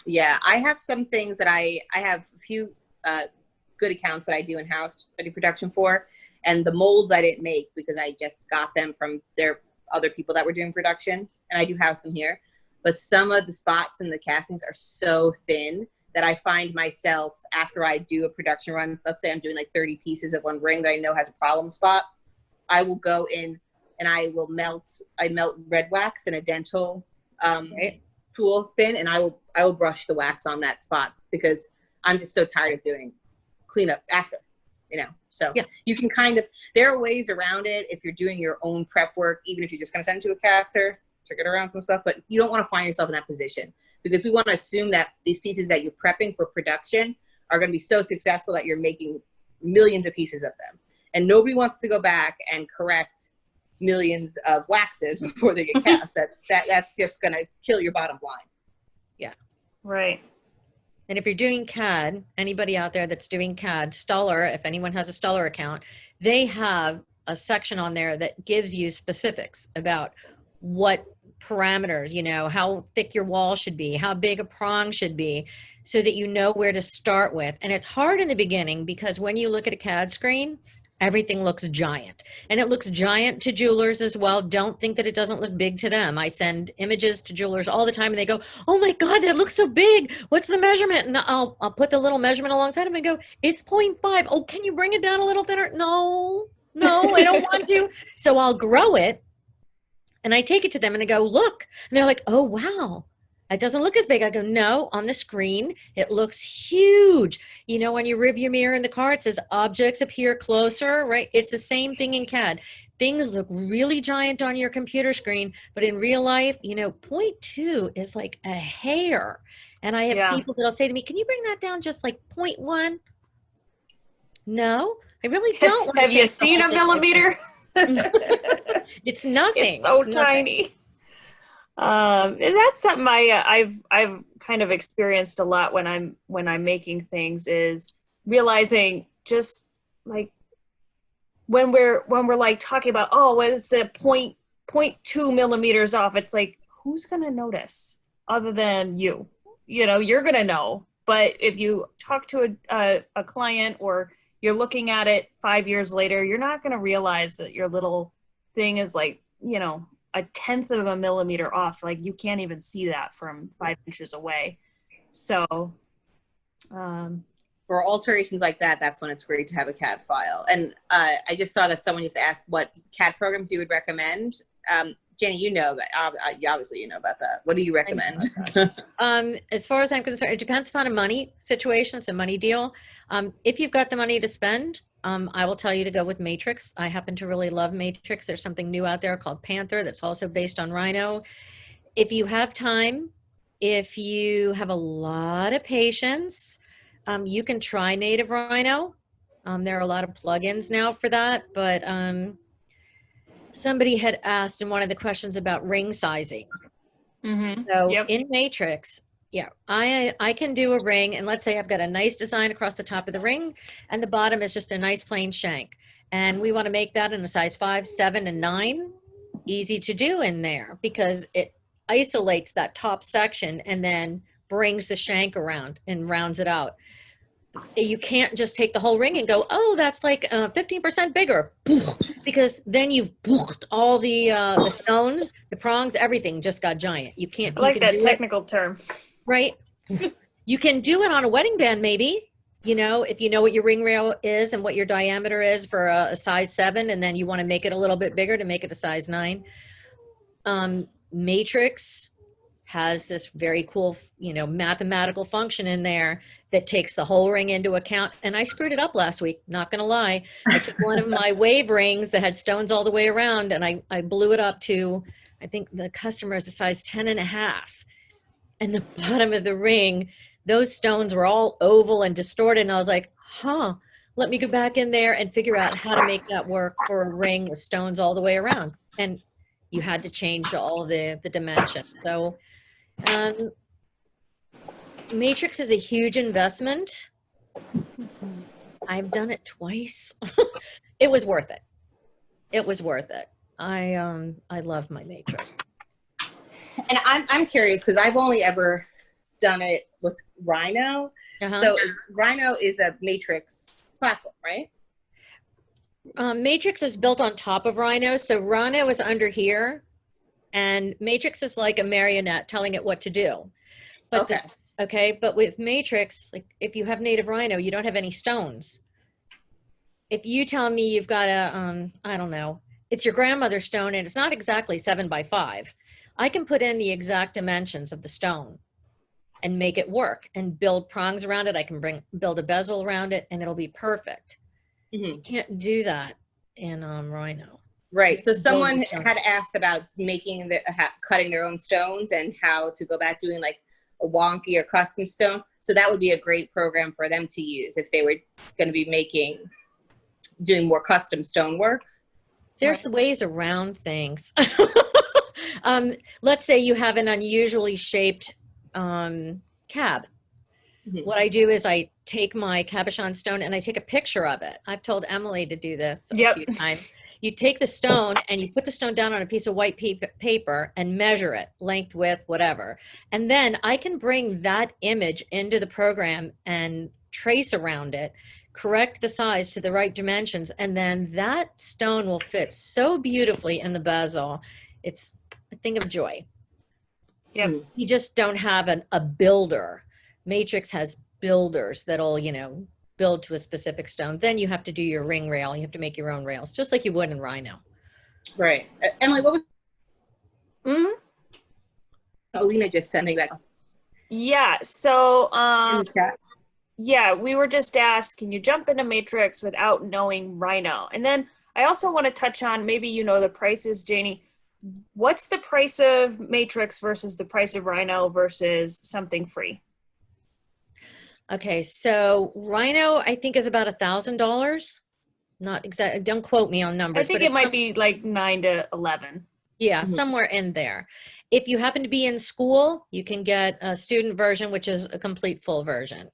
B: Yeah, I have some things that I have a few good accounts that I do in-house, I do production for. And the molds I didn't make because I just got them from their other people that were doing production, and I do house them here. But some of the spots in the castings are so thin that I find myself, after I do a production run, let's say I'm doing like 30 pieces of one ring that I know has a problem spot, I will go in and I melt red wax in a dental tool bin, and I will brush the wax on that spot because I'm just so tired of doing cleanup after. So you can there are ways around it if you're doing your own prep work, even if you're just going to send it to a caster, check it around some stuff, but you don't want to find yourself in that position because we want to assume that these pieces that you're prepping for production are going to be so successful that you're making millions of pieces of them. And nobody wants to go back and correct millions of waxes before they get cast. That's just going to kill your bottom line.
A: Yeah. Right.
C: And if you're doing CAD, anybody out there that's doing CAD, Stuller, if anyone has a Stuller account, they have a section on there that gives you specifics about what parameters, how thick your wall should be, how big a prong should be, so that you know where to start with. And it's hard in the beginning because when you look at a CAD screen, everything looks giant, and it looks giant to jewelers as well. Don't think that it doesn't look big to them. I send images to jewelers all the time and they go, oh my God, that looks so big. What's the measurement? And I'll put the little measurement alongside them and go, it's 0.5. Oh, can you bring it down a little thinner? No, I don't want to. So I'll grow it and I take it to them and I go, look, and they're like, oh, wow. It doesn't look as big. I go, no, on the screen, it looks huge. When you rear view mirror in the car, it says objects appear closer, right? It's the same thing in CAD. Things look really giant on your computer screen, but in real life, 0.2 is like a hair. And I have people that'll say to me, can you bring that down just like 0.1? No, I really don't.
A: Have you seen a millimeter?
C: It's nothing.
A: It's so tiny. And that's something I've kind of experienced a lot when I'm making things, is realizing just like when we're like talking about, oh, it's a 0.2 millimeters off. It's like, who's going to notice other than you? You're going to know. But if you talk to a client or you're looking at it 5 years later, you're not going to realize that your little thing is like, a 1/10 of a millimeter off. Like you can't even see that from 5 inches away. So
B: for alterations like that, that's when it's great to have a CAD file. And I just saw that someone just asked what CAD programs you would recommend. Jenny, obviously you know about that. What do you recommend?
C: As far as I'm concerned, it depends upon a money situation. It's a money deal. If you've got the money to spend, I will tell you to go with Matrix. I happen to really love Matrix. There's something new out there called Panther that's also based on Rhino. If you have time, if you have a lot of patience, you can try Native Rhino. There are a lot of plugins now for that, but somebody had asked in one of the questions about ring sizing. So in Matrix, I can do a ring, and let's say I've got a nice design across the top of the ring and the bottom is just a nice plain shank, and we want to make that in a size 5, 7, and 9. Easy to do in there because it isolates that top section and then brings the shank around and rounds it out. You can't just take the whole ring and go, oh, that's like 15% bigger, because then you've all the stones, the prongs, everything just got giant. You can't.
A: I like that technical term.
C: Right? You can do it on a wedding band, maybe. If you know what your ring rail is and what your diameter is for a size 7, and then you want to make it a little bit bigger to make it a size 9. Matrix has this very cool, mathematical function in there that takes the whole ring into account. And I screwed it up last week, not gonna lie. I took one of my wave rings that had stones all the way around, and I blew it up to, I think the customer is a size 10.5. And the bottom of the ring, those stones were all oval and distorted. And I was like, let me go back in there and figure out how to make that work for a ring with stones all the way around. And you had to change all the dimensions. So matrix is a huge investment. I've done it twice. It was worth it. It was worth it. I love my matrix.
B: And I'm curious because I've only ever done it with Rhino. So Rhino is a matrix platform, right?
C: Matrix is built on top of Rhino. So Rhino is under here, and Matrix is like a marionette telling it what to do. But but with Matrix, like if you have native Rhino, you don't have any stones. If you tell me you've got a, I don't know, it's your grandmother's stone and it's not exactly 7x5, I can put in the exact dimensions of the stone and make it work and build prongs around it. I can build a bezel around it and it'll be perfect. You can't do that in Rhino.
B: Right. So someone had asked about making cutting their own stones and how to go back doing like a wonky or custom stone. So that would be a great program for them to use if they were going to be doing more custom stone work.
C: There's ways around things. Let's say you have an unusually shaped cab. What I do is I take my cabochon stone and I take a picture of it. I've told Emily to do this a few times. You take the stone and you put the stone down on a piece of white paper and measure it, length, width, whatever. And then I can bring that image into the program and trace around it, correct the size to the right dimensions, and then that stone will fit so beautifully in the bezel. It's a thing of joy. You just don't have a builder. Matrix has builders that'll, build to a specific stone. Then you have to do your ring rail. You have to make your own rails, just like you would in Rhino.
B: Right. Emily, what was Olena just sending back?
A: Yeah. So, we were just asked, can you jump into Matrix without knowing Rhino? And then I also want to touch on, maybe the prices, Janie. What's the price of Matrix versus the price of Rhino versus something free?
C: Okay, so Rhino, I think, is about $1,000. Not exactly. Don't quote me on numbers.
A: I think it might be like 9 to 11.
C: Yeah, somewhere in there. If you happen to be in school, you can get a student version, which is a complete full version.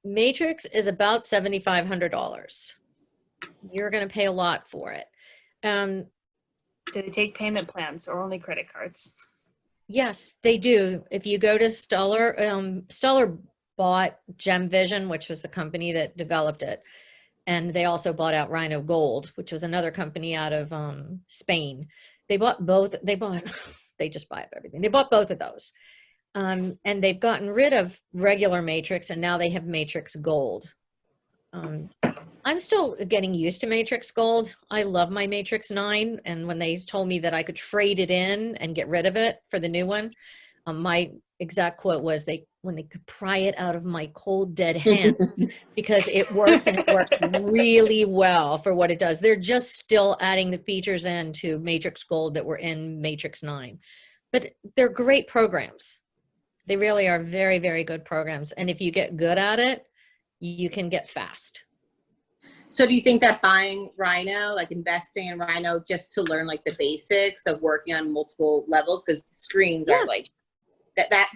C: Matrix is about $7,500. You're going to pay a lot for it.
A: Do they take payment plans or only credit cards?
C: Yes, they do. If you go to Stellar, Stellar bought Gem Vision, which was the company that developed it. And they also bought out Rhino Gold, which was another company out of Spain. They bought both. They just buy up everything. They bought both of those. And they've gotten rid of regular Matrix, and now they have Matrix Gold. I'm still getting used to Matrix Gold. I love my Matrix 9. And when they told me that I could trade it in and get rid of it for the new one, my exact quote was when they could pry it out of my cold, dead hand, because it works and it works really well for what it does. They're just still adding the features into Matrix Gold that were in Matrix 9. But they're great programs. They really are very, very good programs. And if you get good at it, you can get fast.
B: So do you think that buying Rhino, like investing in Rhino just to learn like the basics of working on multiple levels, because screens are like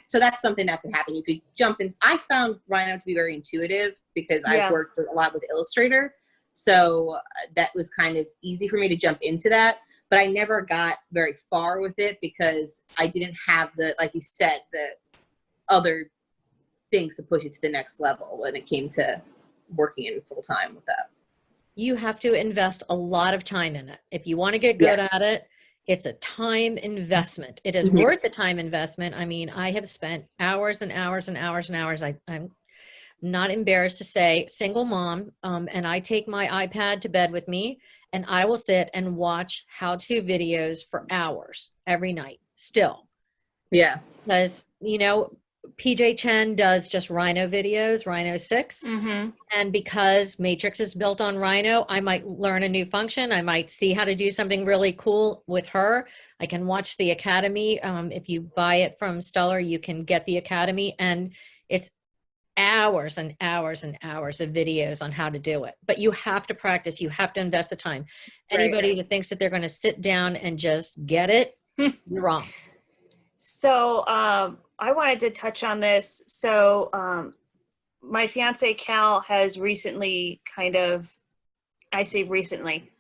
B: so that's something that could happen. You could jump in. I found Rhino to be very intuitive because I've worked a lot with Illustrator. So that was kind of easy for me to jump into that, but I never got very far with it because I didn't have like you said, the other things to push it to the next level when it came to working in full time with that.
C: You have to invest a lot of time in it. If you want to get good at it, it's a time investment. It is worth the time investment. I mean, I have spent hours and hours and hours and hours. I'm not embarrassed to say, single mom, and I take my iPad to bed with me, and I will sit and watch how-to videos for hours every night. still.
B: Yeah.
C: Because, you know, PJ Chen does just Rhino videos, Rhino 6.
A: Mm-hmm.
C: And because Matrix is built on Rhino, I might learn a new function. I might see how to do something really cool with her. I can watch the Academy. If you buy it from Stellar, you can get the Academy, and it's hours and hours and hours of videos on how to do it. But you have to practice. You have to invest the time. Anybody that thinks that they're going to sit down and just get it, you're wrong.
A: So I wanted to touch on this. So my fiance Cal has recently I say recently,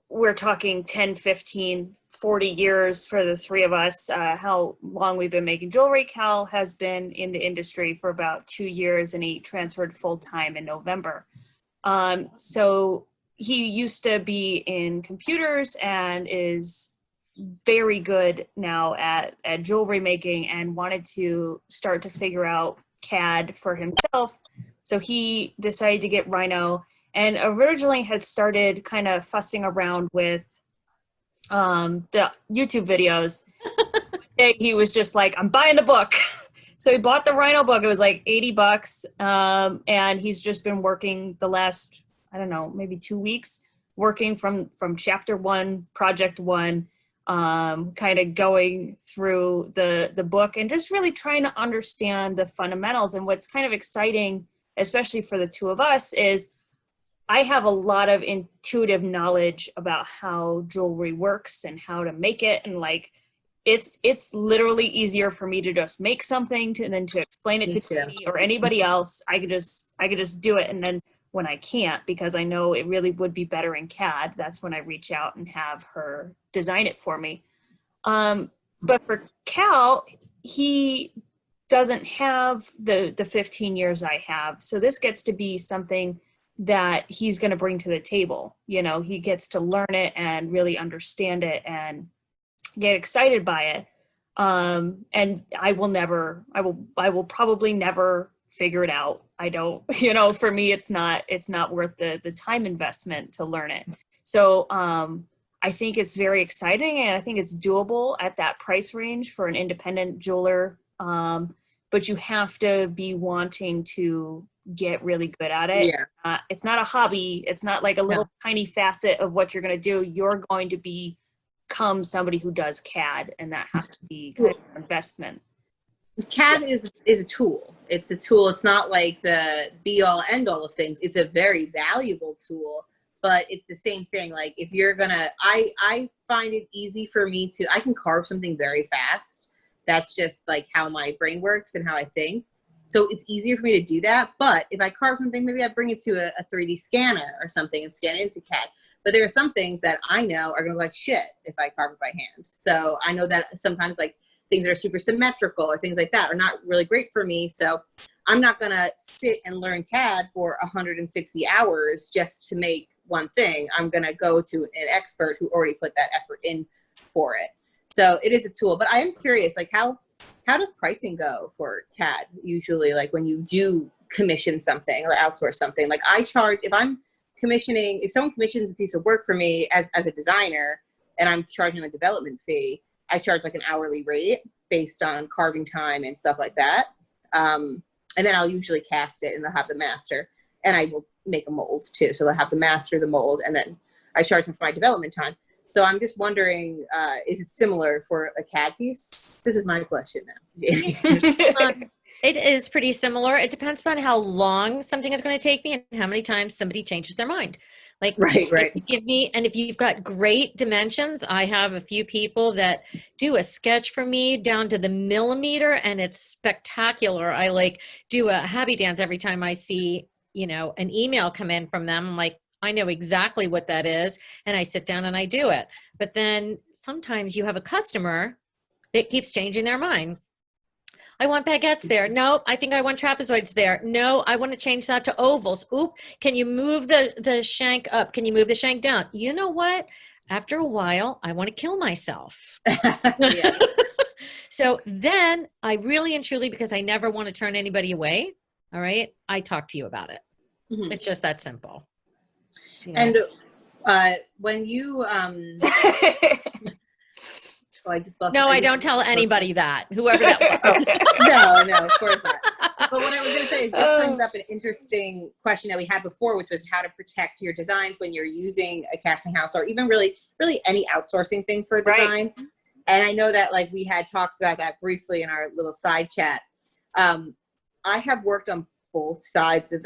A: we're talking 10, 15, 40 years for the three of us, how long we've been making jewelry. Cal has been in the industry for about 2 years, and he transferred full-time in November. So he used to be in computers and is very good now at jewelry making, and wanted to start to figure out CAD for himself. So he decided to get Rhino, and originally had started kind of fussing around with the YouTube videos. He was just like, I'm buying the book. So he bought the Rhino book. It was like $80. And he's just been working the last, I don't know, maybe 2 weeks, working from chapter 1, project 1, kind of going through the book and just really trying to understand the fundamentals. And what's kind of exciting, especially for the two of us, is I have a lot of intuitive knowledge about how jewelry works and how to make it. And like, it's literally easier for me to just make something than to explain it to me or anybody else. I could just do it. And then when I can't, because I know it really would be better in CAD, that's when I reach out and have her design it for me. But for Cal, he doesn't have the 15 years I have. So this gets to be something that he's going to bring to the table. You know, he gets to learn it and really understand it and get excited by it. And I will probably never figure it out. I don't, you know, for me, it's not worth the time investment to learn it. So, I think it's very exciting, and I think it's doable at that price range for an independent jeweler. But you have to be wanting to get really good at it.
B: Yeah.
A: It's not a hobby. It's not like a little tiny facet of what you're going to do. You're going to become somebody who does CAD, and that has to be kind of an investment.
B: CAD is a tool. It's a tool. It's not like the be all end all of things. It's a very valuable tool, but it's the same thing. Like if you're gonna, I find it easy for me I can carve something very fast. That's just like how my brain works and how I think. So it's easier for me to do that. But if I carve something, maybe I bring it to a 3D scanner or something and scan it into CAD. But there are some things that I know are gonna look like shit if I carve it by hand. So I know that sometimes like things that are super symmetrical or things like that are not really great for me. So I'm not gonna sit and learn CAD for 160 hours just to make one thing. I'm gonna go to an expert who already put that effort in for it. So it is a tool, but I am curious, like how does pricing go for CAD usually? Like when you do commission something or outsource something, like I charge, if someone commissions a piece of work for me as a designer and I'm charging a development fee, I charge like an hourly rate based on carving time and stuff like that. And then I'll usually cast it and they'll have the master, and I will make a mold too. So they'll have the master, the mold, and then I charge them for my development time. So I'm just wondering, is it similar for a CAD piece? This is my question now.
C: It is pretty similar. It depends on how long something is going to take me and how many times somebody changes their mind. Like,
B: right.
C: If you give me, and if you've got great dimensions, I have a few people that do a sketch for me down to the millimeter, and it's spectacular. I like do a happy dance every time I see, you know, an email come in from them. I'm like, I know exactly what that is. And I sit down and I do it. But then sometimes you have a customer that keeps changing their mind. I want baguettes there. No, I think I want trapezoids there. No, I want to change that to ovals. Oop, can you move the shank up? Can you move the shank down? You know what? After a while, I want to kill myself. So then I really and truly, because I never want to turn anybody away, all right, I talk to you about it. Mm-hmm. It's just that simple. You know?
B: And when you Oh, I just lost.
C: No, I
B: just
C: don't tell anybody that, whoever that was.
B: No, of course not. But what I was going to say is this brings up an interesting question that we had before, which was how to protect your designs when you're using a casting house or even really any outsourcing thing for a design. Right. And I know that like we had talked about that briefly in our little side chat. I have worked on both sides of,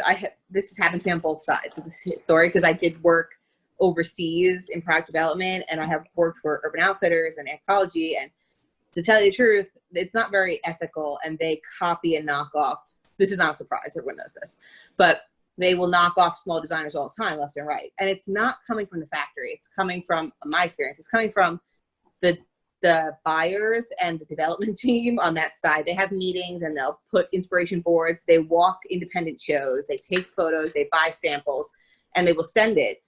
B: this has happened to me on both sides of the story because I did work overseas in product development and I have worked for Urban Outfitters and Anthropologie, and to tell you the truth, it's not very ethical and they copy and knock off. This is not a surprise, everyone knows this, but they will knock off small designers all the time, left and right. And it's not coming from the factory. It's coming from my experience. It's coming from the buyers and the development team on that side. They have meetings and they'll put inspiration boards. They walk independent shows. They take photos. They buy samples and they will send it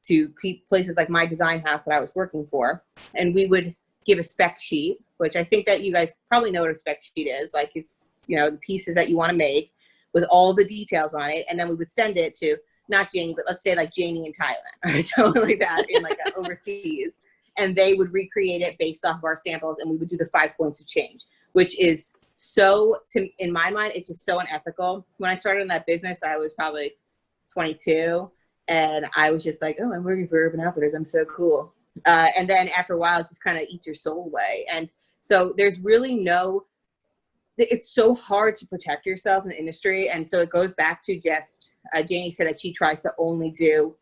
B: to places like my design house that I was working for. And we would give a spec sheet, which I think that you guys probably know what a spec sheet is. Like it's, you know, the pieces that you want to make with all the details on it. And then we would send it to not Janie, but let's say like Janie in Thailand or something like that in like overseas. And they would recreate it based off of our samples and we would do the 5 points of change, which is so, in my mind, it's just so unethical. When I started in that business, I was probably 22 and I was just like, oh, I'm working for Urban Outfitters. I'm so cool. And then after a while, it just kind of eats your soul away. And so there's really it's so hard to protect yourself in the industry. And so it goes back to just, Janie said that she tries to only do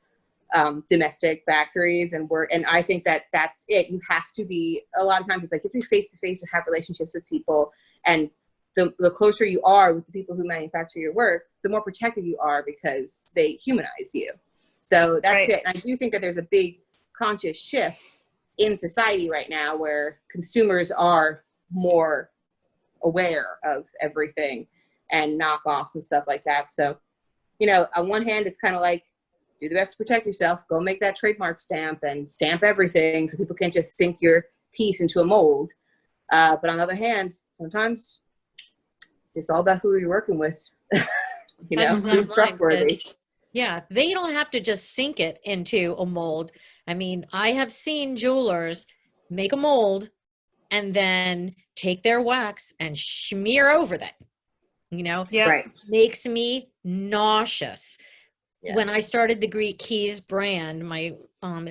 B: domestic factories and work. And I think that that's it. You have to be, a lot of times it's like you have to be face to face and have relationships with people. And the closer you are with the people who manufacture your work, the more protected you are because they humanize you. So that's it. And I do think that there's a big conscious shift in society right now where consumers are more aware of everything and knockoffs and stuff like that. So, you know, on one hand, it's kind of like, do the best to protect yourself. Go make that trademark stamp and stamp everything so people can't just sink your piece into a mold. But on the other hand, sometimes it's just all about who you're working with. You know, who's trustworthy.
C: Yeah, they don't have to just sink it into a mold. I mean, I have seen jewelers make a mold and then take their wax and smear over that. You know, makes me nauseous. Yeah. When I started the Greek Keys brand, it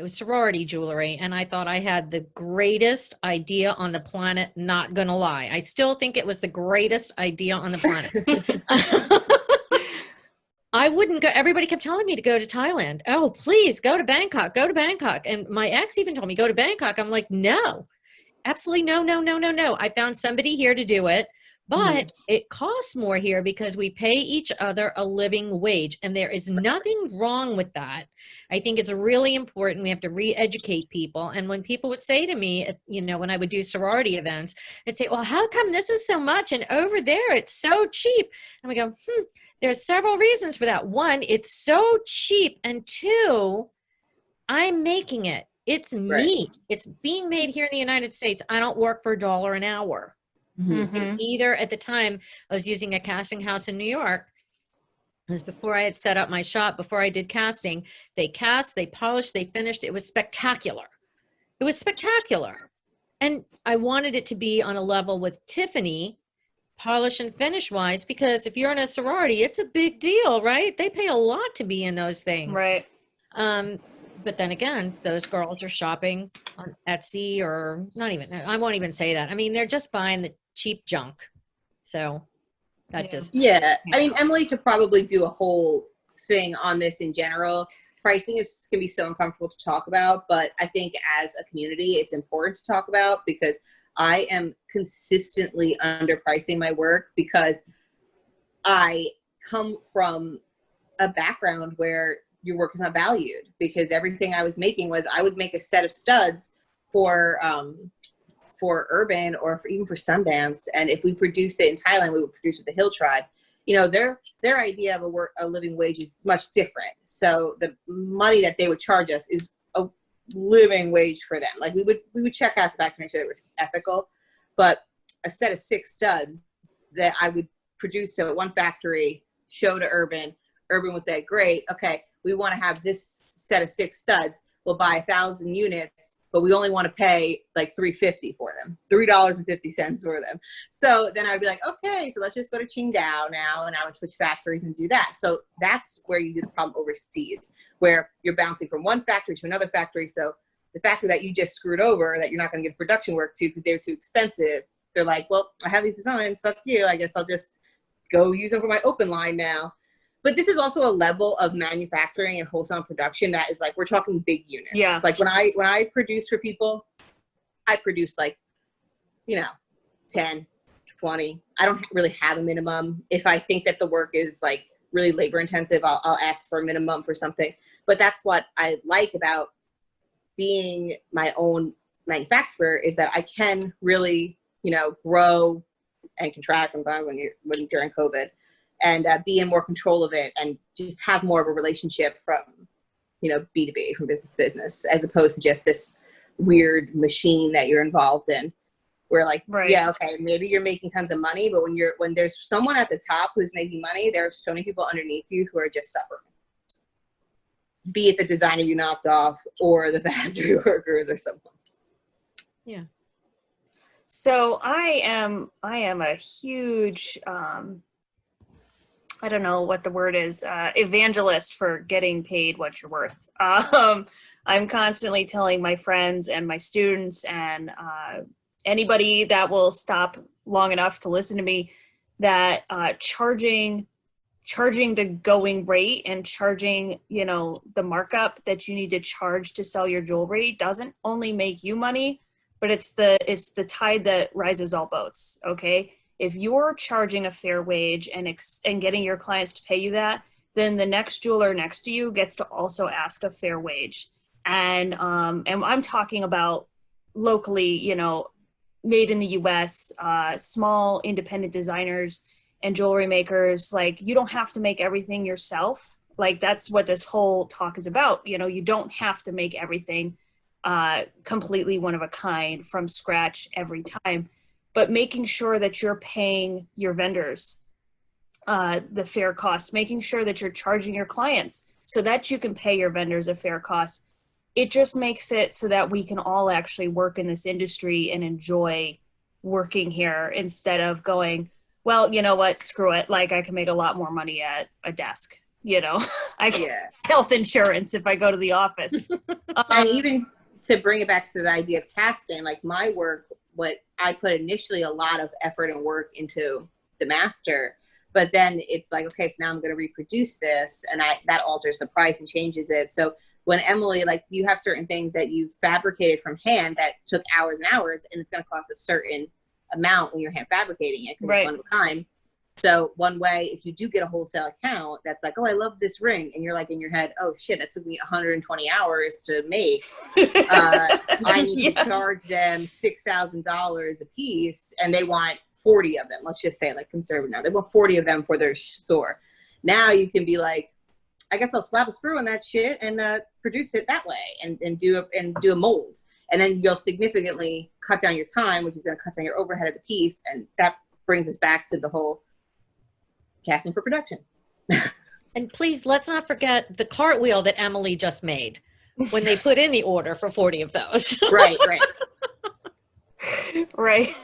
C: was sorority jewelry, and I thought I had the greatest idea on the planet, not gonna lie. I still think it was the greatest idea on the planet. I wouldn't go. Everybody kept telling me to go to Thailand. Oh, please go to Bangkok, go to Bangkok. And my ex even told me, go to Bangkok. I'm like, no, absolutely no, no, no, no, no. I found somebody here to do it. But it costs more here because we pay each other a living wage. And there is nothing wrong with that. I think it's really important. We have to re-educate people. And when people would say to me, you know, when I would do sorority events, they'd say, well, how come this is so much? And over there, it's so cheap. And we go, there's several reasons for that. One, it's so cheap. And two, I'm making it. It's me. It's being made here in the United States. I don't work for $1 an hour. And either at the time I was using a casting house in New York. It was before I had set up my shop, before I did casting. They cast, they polished, they finished. It was spectacular. It was spectacular. And I wanted it to be on a level with Tiffany, polish and finish wise, because if you're in a sorority, it's a big deal, right? They pay a lot to be in those things.
A: Right.
C: But then again, those girls are shopping on Etsy or not even, I won't even say that. I mean, they're just buying the cheap junk. So that just.
B: Yeah. I mean, Emily could probably do a whole thing on this in general. Pricing can be so uncomfortable to talk about, but I think as a community, it's important to talk about because I am consistently underpricing my work because I come from a background where your work is not valued because everything I was making was I would make a set of studs for Urban or even for Sundance. And if we produced it in Thailand, we would produce with the Hill Tribe. You know, their idea of a living wage is much different. So the money that they would charge us is a living wage for them. Like we would check out the back to make sure it was ethical, but a set of 6 studs that I would produce at one factory, show to Urban would say, great, okay, we want to have this set of 6 studs. will buy 1,000 units, but we only want to pay like $3.50 for them, $3.50 for them. So then I'd be like, okay, so let's just go to Qingdao now, and I would switch factories and do that. So that's where you do the problem overseas, where you're bouncing from one factory to another factory. So the factory that you just screwed over, that you're not going to get production work to because they're too expensive, they're like, well, I have these designs, fuck you. I guess I'll just go use them for my open line now. But this is also a level of manufacturing and wholesale production that is like, we're talking big units.
A: Yeah.
B: It's like when I produce for people, I produce like, 10, 20. I don't really have a minimum. If I think that the work is like really labor intensive, I'll ask for a minimum for something. But that's what I like about being my own manufacturer, is that I can really, grow and contract sometimes when during COVID, and be in more control of it, and just have more of a relationship from, B2B, from business to business, as opposed to just this weird machine that you're involved in. Where like,
A: Right.
B: Yeah, okay, maybe you're making tons of money, but when there's someone at the top who's making money, there are so many people underneath you who are just suffering. Be it the designer you knocked off or the factory workers or someone.
C: Yeah.
A: So I am a huge, I don't know what the word is, evangelist for getting paid what you're worth. I'm constantly telling my friends and my students and anybody that will stop long enough to listen to me that charging the going rate and charging, the markup that you need to charge to sell your jewelry doesn't only make you money, but it's the tide that rises all boats. Okay. If you're charging a fair wage and getting your clients to pay you that, then the next jeweler next to you gets to also ask a fair wage. And I'm talking about locally, made in the US, small independent designers and jewelry makers. Like, you don't have to make everything yourself. Like, that's what this whole talk is about. You don't have to make everything completely one of a kind from scratch every time, but making sure that you're paying your vendors the fair cost, making sure that you're charging your clients so that you can pay your vendors a fair cost. It just makes it so that we can all actually work in this industry and enjoy working here, instead of going, well, you know what, screw it. Like, I can make a lot more money at a desk, I can health insurance if I go to the office.
B: And even to bring it back to the idea of casting, like my work, what I put initially a lot of effort and work into the master, but then it's like, okay, so now I'm going to reproduce this, and that alters the price and changes it. So when Emily, like, you have certain things that you've fabricated from hand that took hours and hours, and it's going to cost a certain amount when you're hand fabricating it, because
A: Right.
B: it's one of a kind. So one way, if you do get a wholesale account that's like, oh, I love this ring, and you're like in your head, oh shit, that took me 120 hours to make. I need to charge them $6,000 a piece, and they want 40 of them. Let's just say, like, conservative now, they want 40 of them for their store. Now you can be like, I guess I'll slap a screw on that shit and produce it that way, and do a mold, and then you'll significantly cut down your time, which is going to cut down your overhead of the piece, and that brings us back to the whole casting for production.
C: And please, let's not forget the cartwheel that Emily just made when they put in the order for 40 of those.
B: Right.
A: Right.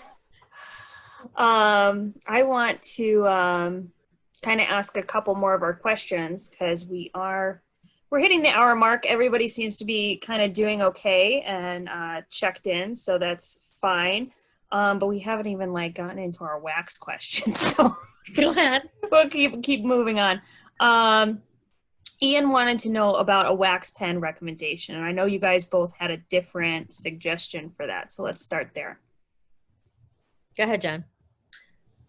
A: I want to kind of ask a couple more of our questions, because we're hitting the hour mark. Everybody seems to be kind of doing okay and checked in, so that's fine. But we haven't even gotten into our wax questions. So
C: Go ahead.
A: we'll keep moving on. Ian wanted to know about a wax pen recommendation, and I know you guys both had a different suggestion for that. So let's start there.
C: Go ahead, Jen.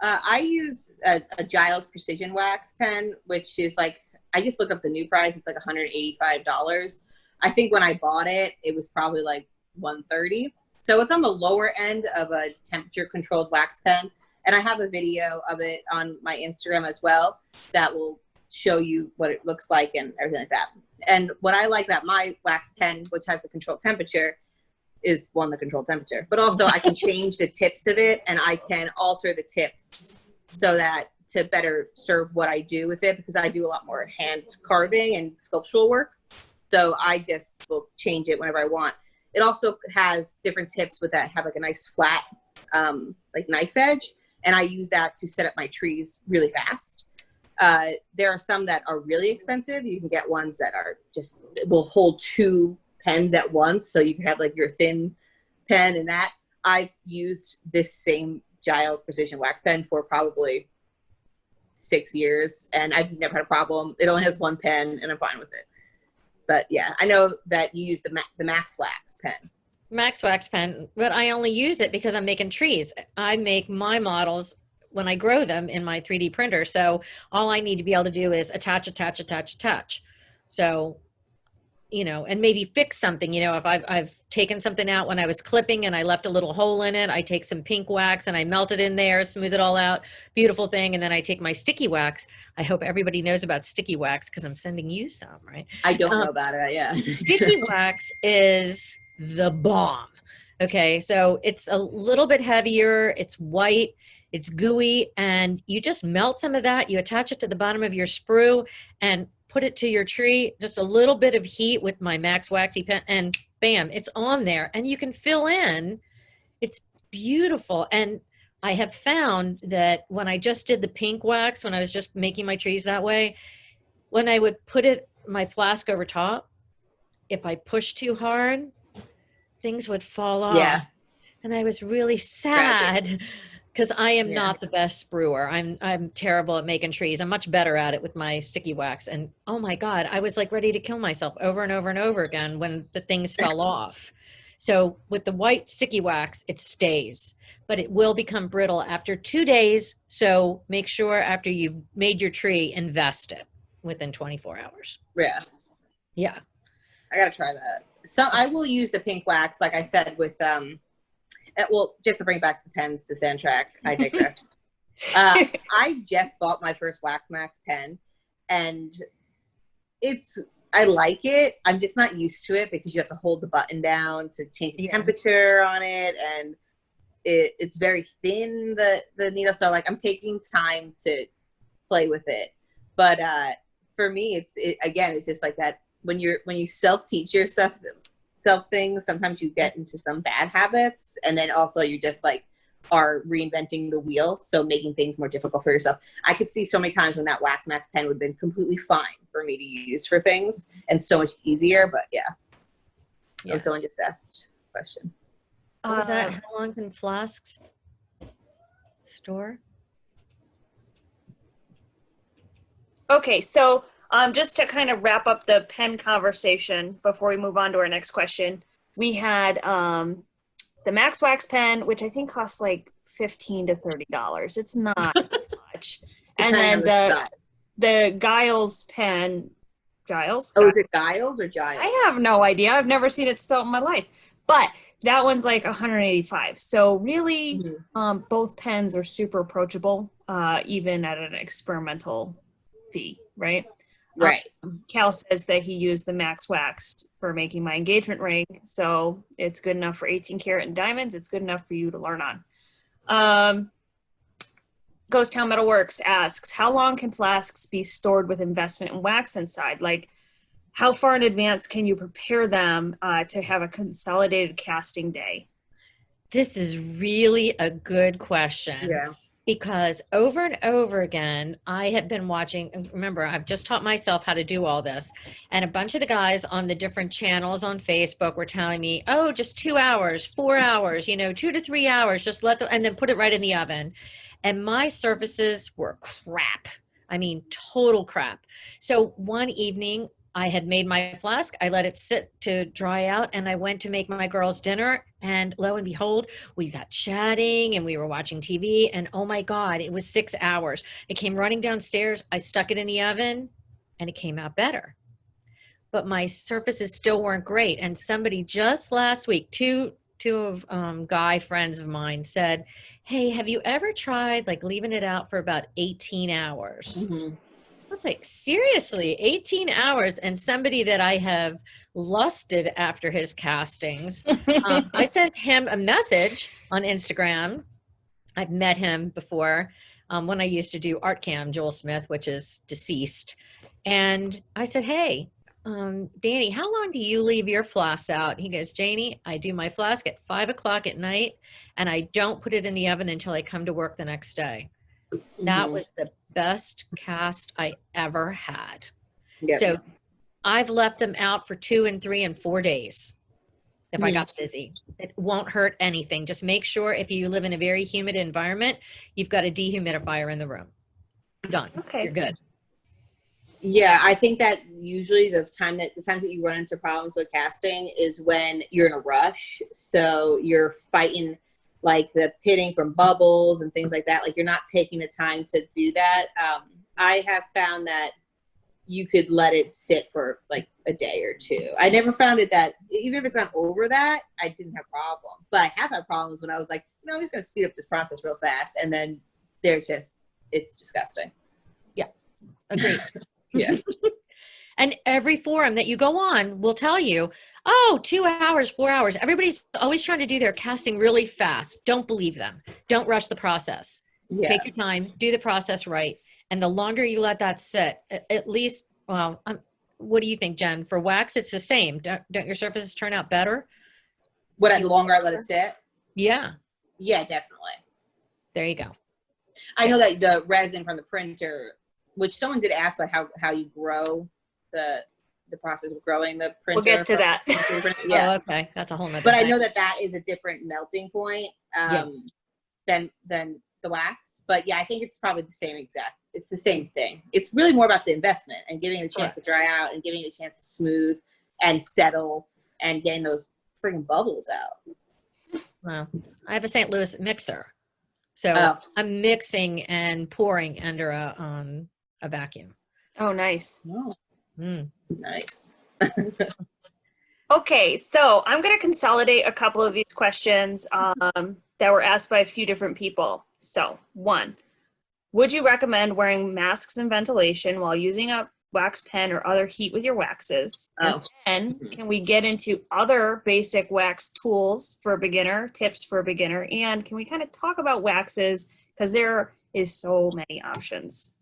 B: I use a Giles Precision Wax pen, which is like, I just looked up the new price. It's like $185. I think when I bought it, it was probably like $130. So it's on the lower end of a temperature controlled wax pen. And I have a video of it on my Instagram as well that will show you what it looks like and everything like that. And what I like about my wax pen, which has the controlled temperature, is the controlled temperature, but also I can change the tips of it, and I can alter the tips so that to better serve what I do with it, because I do a lot more hand carving and sculptural work. So I just will change it whenever I want. It also has different tips with that have like a nice flat like knife edge, and I use that to set up my trees really fast. There are some that are really expensive. You can get ones that are just will hold 2 pens at once, so you can have like your thin pen and that. I've used this same Giles Precision Wax pen for probably 6 years, and I've never had a problem. It only has 1 pen, and I'm fine with it. But yeah, I know that you use the Max Wax pen.
C: Max Wax pen, but I only use it because I'm making trees. I make my models when I grow them in my 3D printer. So all I need to be able to do is attach. So, you know, and maybe fix something, you know, if I've taken something out when I was clipping and I left a little hole in it, I take some pink wax and I melt it in there, smooth it all out, beautiful thing. And then I take my sticky wax. I hope everybody knows about sticky wax because I'm sending you some, right?
B: I don't know about it, yeah.
C: Sticky wax is the bomb. Okay, so it's a little bit heavier, it's white, it's gooey, and you just melt some of that, you attach it to the bottom of your sprue and put it to your tree, just a little bit of heat with my Max Waxy pen, and bam, it's on there, and you can fill in. It's beautiful. And I have found that when I just did the pink wax, when I was just making my trees that way, when I would put my flask over top, if I pushed too hard, things would fall off.
B: Yeah.
C: And I was really sad because I am not the best spruer. I'm terrible at making trees. I'm much better at it with my sticky wax. And oh my God, I was like ready to kill myself over and over and over again when the things fell off. So with the white sticky wax, it stays, but it will become brittle after 2 days. So make sure after you've made your tree, invest it within 24 hours.
B: Yeah.
C: Yeah.
B: I got to try that. So I will use the pink wax, like I said, with, well, just to bring back the pens to Sandtrack, I digress. I just bought my first Wax Max pen, and I like it. I'm just not used to it because you have to hold the button down to change the temperature on it, and it's very thin, the needle. So like I'm taking time to play with it. But for me, it's just like that. When you self-teach yourself things, sometimes you get into some bad habits, and then also you just like are reinventing the wheel, so making things more difficult for yourself. I could see so many times when that Wax Max pen would have been completely fine for me to use for things and so much easier, but yeah. It was someone just asked question.
C: What was that? How long can Flasks store?
A: Okay, so just to kind of wrap up the pen conversation before we move on to our next question, we had the Max Wax pen, which I think costs like $15 to $30. It's not much. And then the Giles pen, Giles?
B: Oh, is it Giles or Giles?
A: I have no idea. I've never seen it spelled in my life. But that one's like $185. So really, both pens are super approachable, even at an experimental fee, right?
B: Right.
A: Cal says that he used the Max Wax for making my engagement ring, so it's good enough for 18 karat and diamonds. It's good enough for you to learn on. Ghost Town Metalworks asks, how long can flasks be stored with investment in wax inside? Like, how far in advance can you prepare them to have a consolidated casting day?
C: This is really a good question.
B: Yeah.
C: Because over and over again, I have been watching, and remember, I've just taught myself how to do all this. And a bunch of the guys on the different channels on Facebook were telling me, oh, just 2 hours, 4 hours, 2 to 3 hours, just let them, and then put it right in the oven. And my surfaces were crap. I mean, total crap. So one evening, I had made my flask. I let it sit to dry out, and I went to make my girls dinner, and lo and behold, we got chatting and we were watching TV, and oh my God, it was 6 hours. It came running downstairs. I stuck it in the oven and it came out better. But my surfaces still weren't great. And somebody just last week, two of guy friends of mine said, hey, have you ever tried like leaving it out for about 18 hours?
B: Mm-hmm.
C: I was like, seriously, 18 hours? And somebody that I have lusted after his castings, I sent him a message on Instagram. I've met him before when I used to do Art Cam, Joel Smith, which is deceased. And I said, hey, Danny, how long do you leave your flasks out? He goes, Janie, I do my flask at 5 o'clock at night, and I don't put it in the oven until I come to work the next day. That was the best cast I ever had.
B: Yep.
C: So I've left them out for 2 and 3 and 4 days if I got busy. It won't hurt anything. Just make sure if you live in a very humid environment, you've got a dehumidifier in the room. Done.
A: Okay.
C: You're good.
B: Yeah, I think that usually the times that you run into problems with casting is when you're in a rush. So you're fighting like the pitting from bubbles and things like that. Like you're not taking the time to do that. I have found that you could let it sit for like a day or two. I never found it that, even if it's not over that, I didn't have a problem. But I have had problems when I was like, no, I'm just going to speed up this process real fast. And then it's disgusting.
C: Yeah. Agreed.
B: Yeah.
C: And every forum that you go on will tell you, oh, 2 hours, 4 hours. Everybody's always trying to do their casting really fast. Don't believe them. Don't rush the process.
B: Yeah.
C: Take your time, do the process right. And the longer you let that sit, at least, well, what do you think, Jen? For wax, it's the same. Don't your surfaces turn out better?
B: The longer I let it sit?
C: Yeah.
B: Yeah, definitely.
C: There you go.
B: I know that the resin from the printer, which someone did ask about how you grow the process of growing the printer.
A: We'll get to that.
C: Yeah. Oh, okay. That's a whole nother
B: But
C: thing.
B: I know that is a different melting point than the wax. But yeah, I think it's probably it's the same thing. It's really more about the investment and giving it a chance to dry out and giving it a chance to smooth and settle and getting those friggin' bubbles out.
C: Well, I have a St. Louis mixer. So I'm mixing and pouring under a vacuum.
A: Oh, nice.
B: Oh, nice.
A: Okay, so I'm going to consolidate a couple of these questions that were asked by a few different people. So, 1, would you recommend wearing masks and ventilation while using a wax pen or other heat with your waxes?
B: Oh.
A: And then can we get into other basic wax tools for a beginner, tips for a beginner, and can we kind of talk about waxes because there is so many options.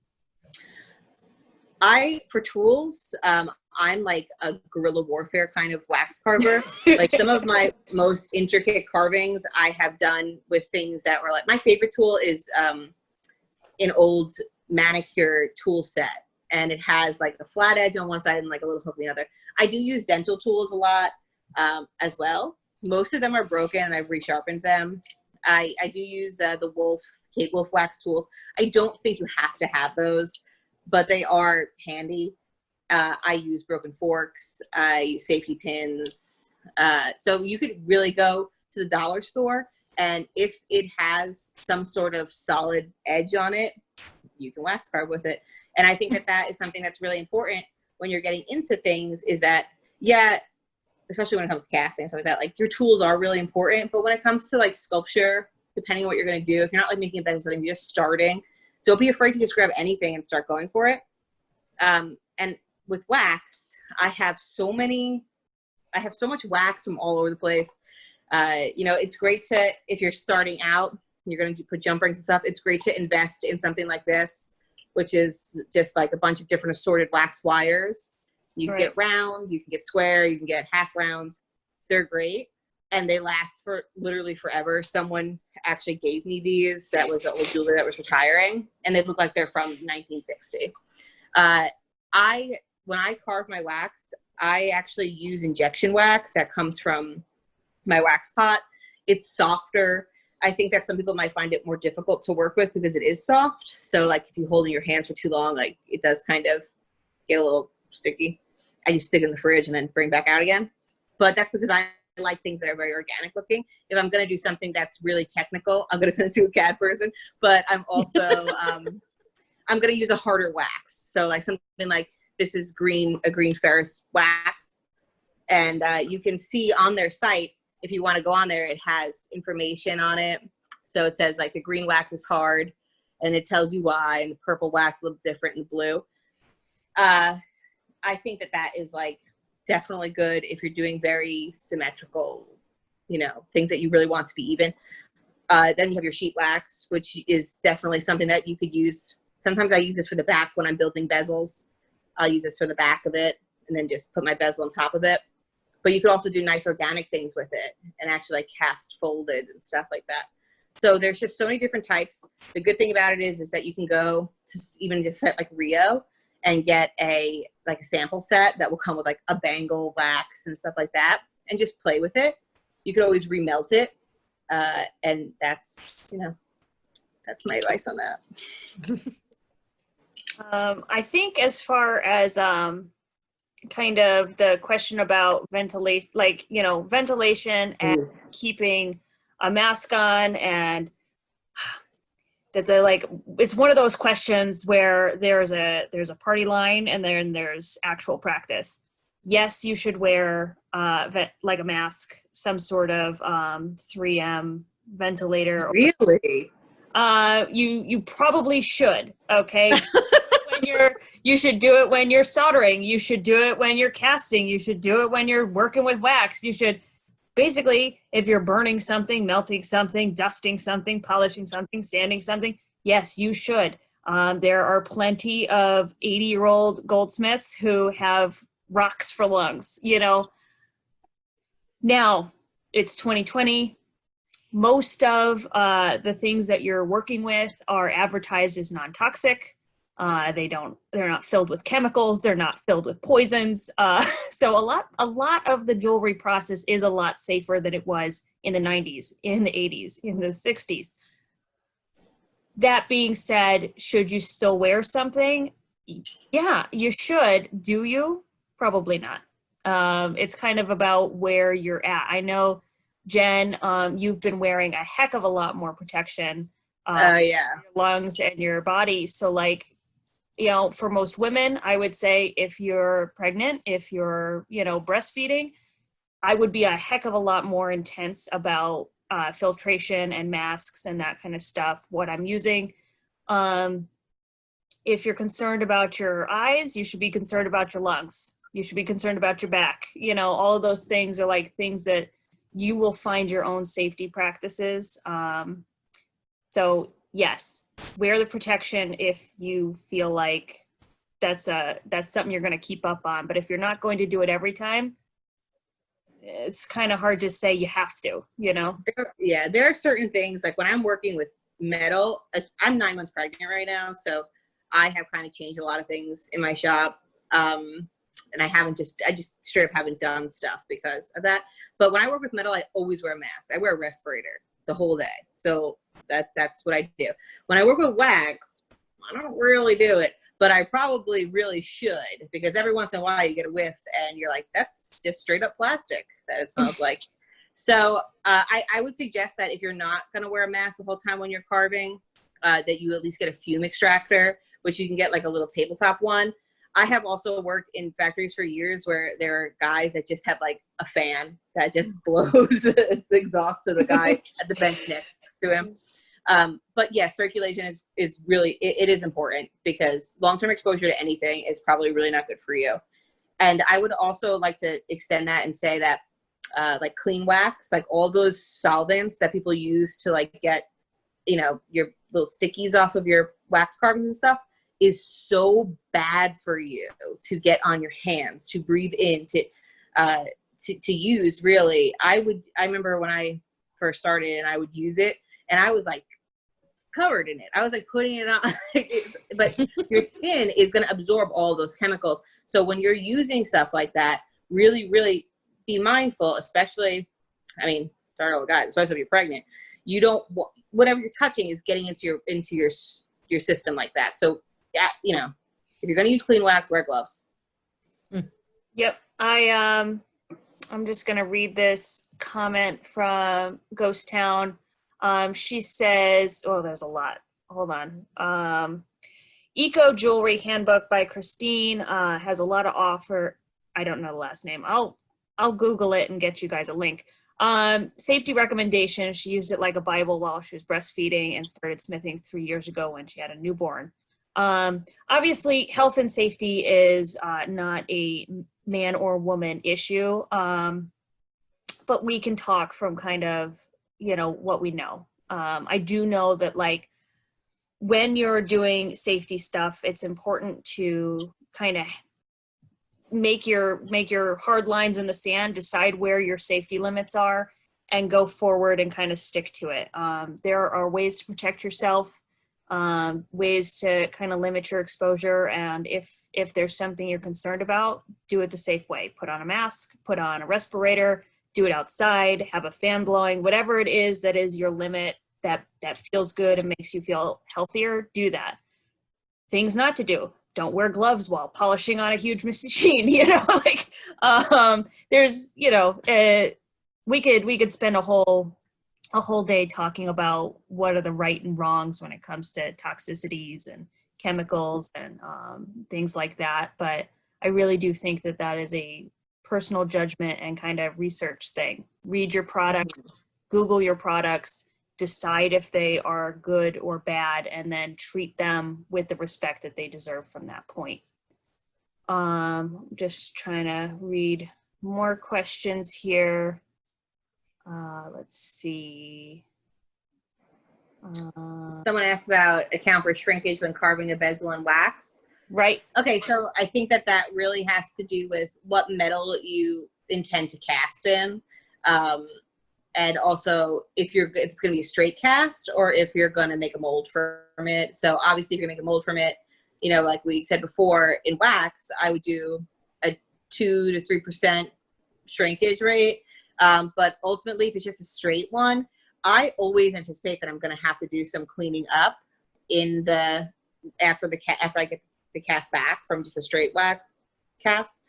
B: For tools, I'm like a guerrilla warfare kind of wax carver. Like some of my most intricate carvings I have done with things that were like, my favorite tool is an old manicure tool set. And it has like a flat edge on one side and like a little hook on the other. I do use dental tools a lot as well. Most of them are broken and I've resharpened them. I do use the Kate Wolf wax tools. I don't think you have to have those, but they are handy. I use broken forks. I use safety pins. So you could really go to the dollar store, and if it has some sort of solid edge on it, you can wax carve with it. And I think that is something that's really important when you're getting into things, is that, yeah, especially when it comes to casting and stuff like that, like your tools are really important. But when it comes to like sculpture, depending on what you're going to do, if you're not like making a business, like you're just starting, don't be afraid to just grab anything and start going for it. And with wax, I have so much wax from all over the place. It's great to, if you're starting out, you're going to put jump rings and stuff, it's great to invest in something like this, which is just like a bunch of different assorted wax wires. You can get round, you can get square, you can get half rounds. They're great. And they last for literally forever. Someone actually gave me these. That was an old jeweler that was retiring, and they look like they're from 1960. When I carve my wax, I actually use injection wax that comes from my wax pot. It's softer. I think that some people might find it more difficult to work with because it is soft. So like if you hold it in your hands for too long, like it does kind of get a little sticky. I just stick it in the fridge and then bring back out again. But that's because I like things that are very organic looking. If I'm going to do something that's really technical, I'm going to send it to a CAD person. But I'm also, I'm going to use a harder wax. So like something like this is a green ferrous wax. And you can see on their site, if you want to go on there, it has information on it. So it says like the green wax is hard and it tells you why, and the purple wax a little different in the blue. I think that is like definitely good if you're doing very symmetrical, things that you really want to be even. Then you have your sheet wax, which is definitely something that you could use. Sometimes I use this for the back when I'm building bezels. I'll use this for the back of it. and then just put my bezel on top of it. But you could also do nice organic things with it and actually like cast folded and stuff like that. So there's just so many different types. The good thing about it is that you can go to even just set like Rio and get a sample set that will come with like a bangle wax and stuff like that, and just play with it. You could always remelt it. And that's, you know, that's my advice on that.
A: I think as far as kind of the question about ventilation, like, you know, ventilation and keeping a mask on, and that's it's one of those questions where there's a party line and then there's actual practice. Yes, you should wear like a mask, some sort of 3M ventilator.
B: Really?
A: You probably should. Okay. You should do it when you're soldering. You should do it when you're casting. You should do it when you're working with wax. You should basically, if you're burning something, melting something, dusting something, polishing something, sanding something, yes, you should. There are plenty of 80-year-old goldsmiths who have rocks for lungs, you know. Now, it's 2020. Most of the things that you're working with are advertised as non-toxic. They're not filled with chemicals. They're not filled with poisons. So a lot of the jewelry process is a lot safer than it was in the 90s, in the 80s, in the 60s. That being said, should you still wear something? Yeah, you should. Do you? Probably not. It's kind of about where you're at. I know, Jen, you've been wearing a heck of a lot more protection
B: Yeah.
A: your lungs and your body. So like, you know, for most women, I would say if you're pregnant, if you're, you know, breastfeeding, I would be a heck of a lot more intense about filtration and masks and that kind of stuff, what I'm using. If you're concerned about your eyes, you should be concerned about your lungs. You should be concerned about your back. You know, all of those things are like things that you will find your own safety practices. So yes, wear the protection if you feel like that's something you're going to keep up on. But if you're not going to do it every time, it's kind of hard to say you have to, you know?
B: Yeah, there are certain things, like when I'm working with metal, I'm 9 months pregnant right now, so I have kind of changed a lot of things in my shop. And I just straight up haven't done stuff because of that. But when I work with metal, I always wear a mask. I wear a respirator the whole day. So that's what I do. When I work with wax, I don't really do it, but I probably really should, because every once in a while you get a whiff and you're like, that's just straight up plastic that it smells like. So I would suggest that if you're not going to wear a mask the whole time when you're carving, that you at least get a fume extractor, which you can get like a little tabletop one. I have also worked in factories for years where there are guys that just have like a fan that just blows the exhaust to the guy at the bench next to him. But yeah, circulation is really, it is important, because long-term exposure to anything is probably really not good for you. And I would also like to extend that and say that like clean wax, like all those solvents that people use to like get, you know, your little stickies off of your wax carvings and stuff, is so bad for you to get on your hands, to breathe in, to use. Really, I remember when I first started and I would use it and I was like covered in it. I was like putting it on, but your skin is going to absorb all those chemicals. So when you're using stuff like that, really, really be mindful, especially, I mean, sorry, all the guys, especially if you're pregnant, you don't, whatever you're touching is getting into your system like that. So, yeah, you know, if you're going to use clean wax, wear gloves.
A: Yep. I'm just going to read this comment from Ghost Town. She says, oh, there's a lot. Hold on. Eco Jewelry Handbook by Christine has a lot of offer. I don't know the last name. I'll Google it and get you guys a link. Safety recommendations. She used it like a Bible while she was breastfeeding and started smithing 3 years ago when she had a newborn. Obviously, health and safety is not a man or woman issue, but we can talk from kind of, you know, what we know. I do know that, like, when you're doing safety stuff, it's important to kind of make your hard lines in the sand, decide where your safety limits are, and go forward and kind of stick to it. There are ways to protect yourself, ways to kind of limit your exposure. And if there's something you're concerned about, do it the safe way. Put on a mask, put on a respirator, do it outside, have a fan blowing, whatever it is that is your limit that feels good and makes you feel healthier, do that. Things not to do. Don't wear gloves while polishing on a huge machine, there's, we could spend a whole day talking about what are the right and wrongs when it comes to toxicities and chemicals and things like that. But I really do think that is a personal judgment and kind of research thing. Read your products, Google your products, decide if they are good or bad, and then treat them with the respect that they deserve from that point. Just trying to read more questions here. Let's see.
B: Someone asked about account for shrinkage when carving a bezel in wax.
A: Right.
B: Okay, so I think that really has to do with what metal you intend to cast in. And also if it's going to be a straight cast or if you're going to make a mold from it. So obviously if you're going to make a mold from it, like we said before, in wax, I would do a 2 to 3% shrinkage rate. But ultimately, if it's just a straight one, I always anticipate that I'm going to have to do some cleaning up after I get the cast back from just a straight wax cast.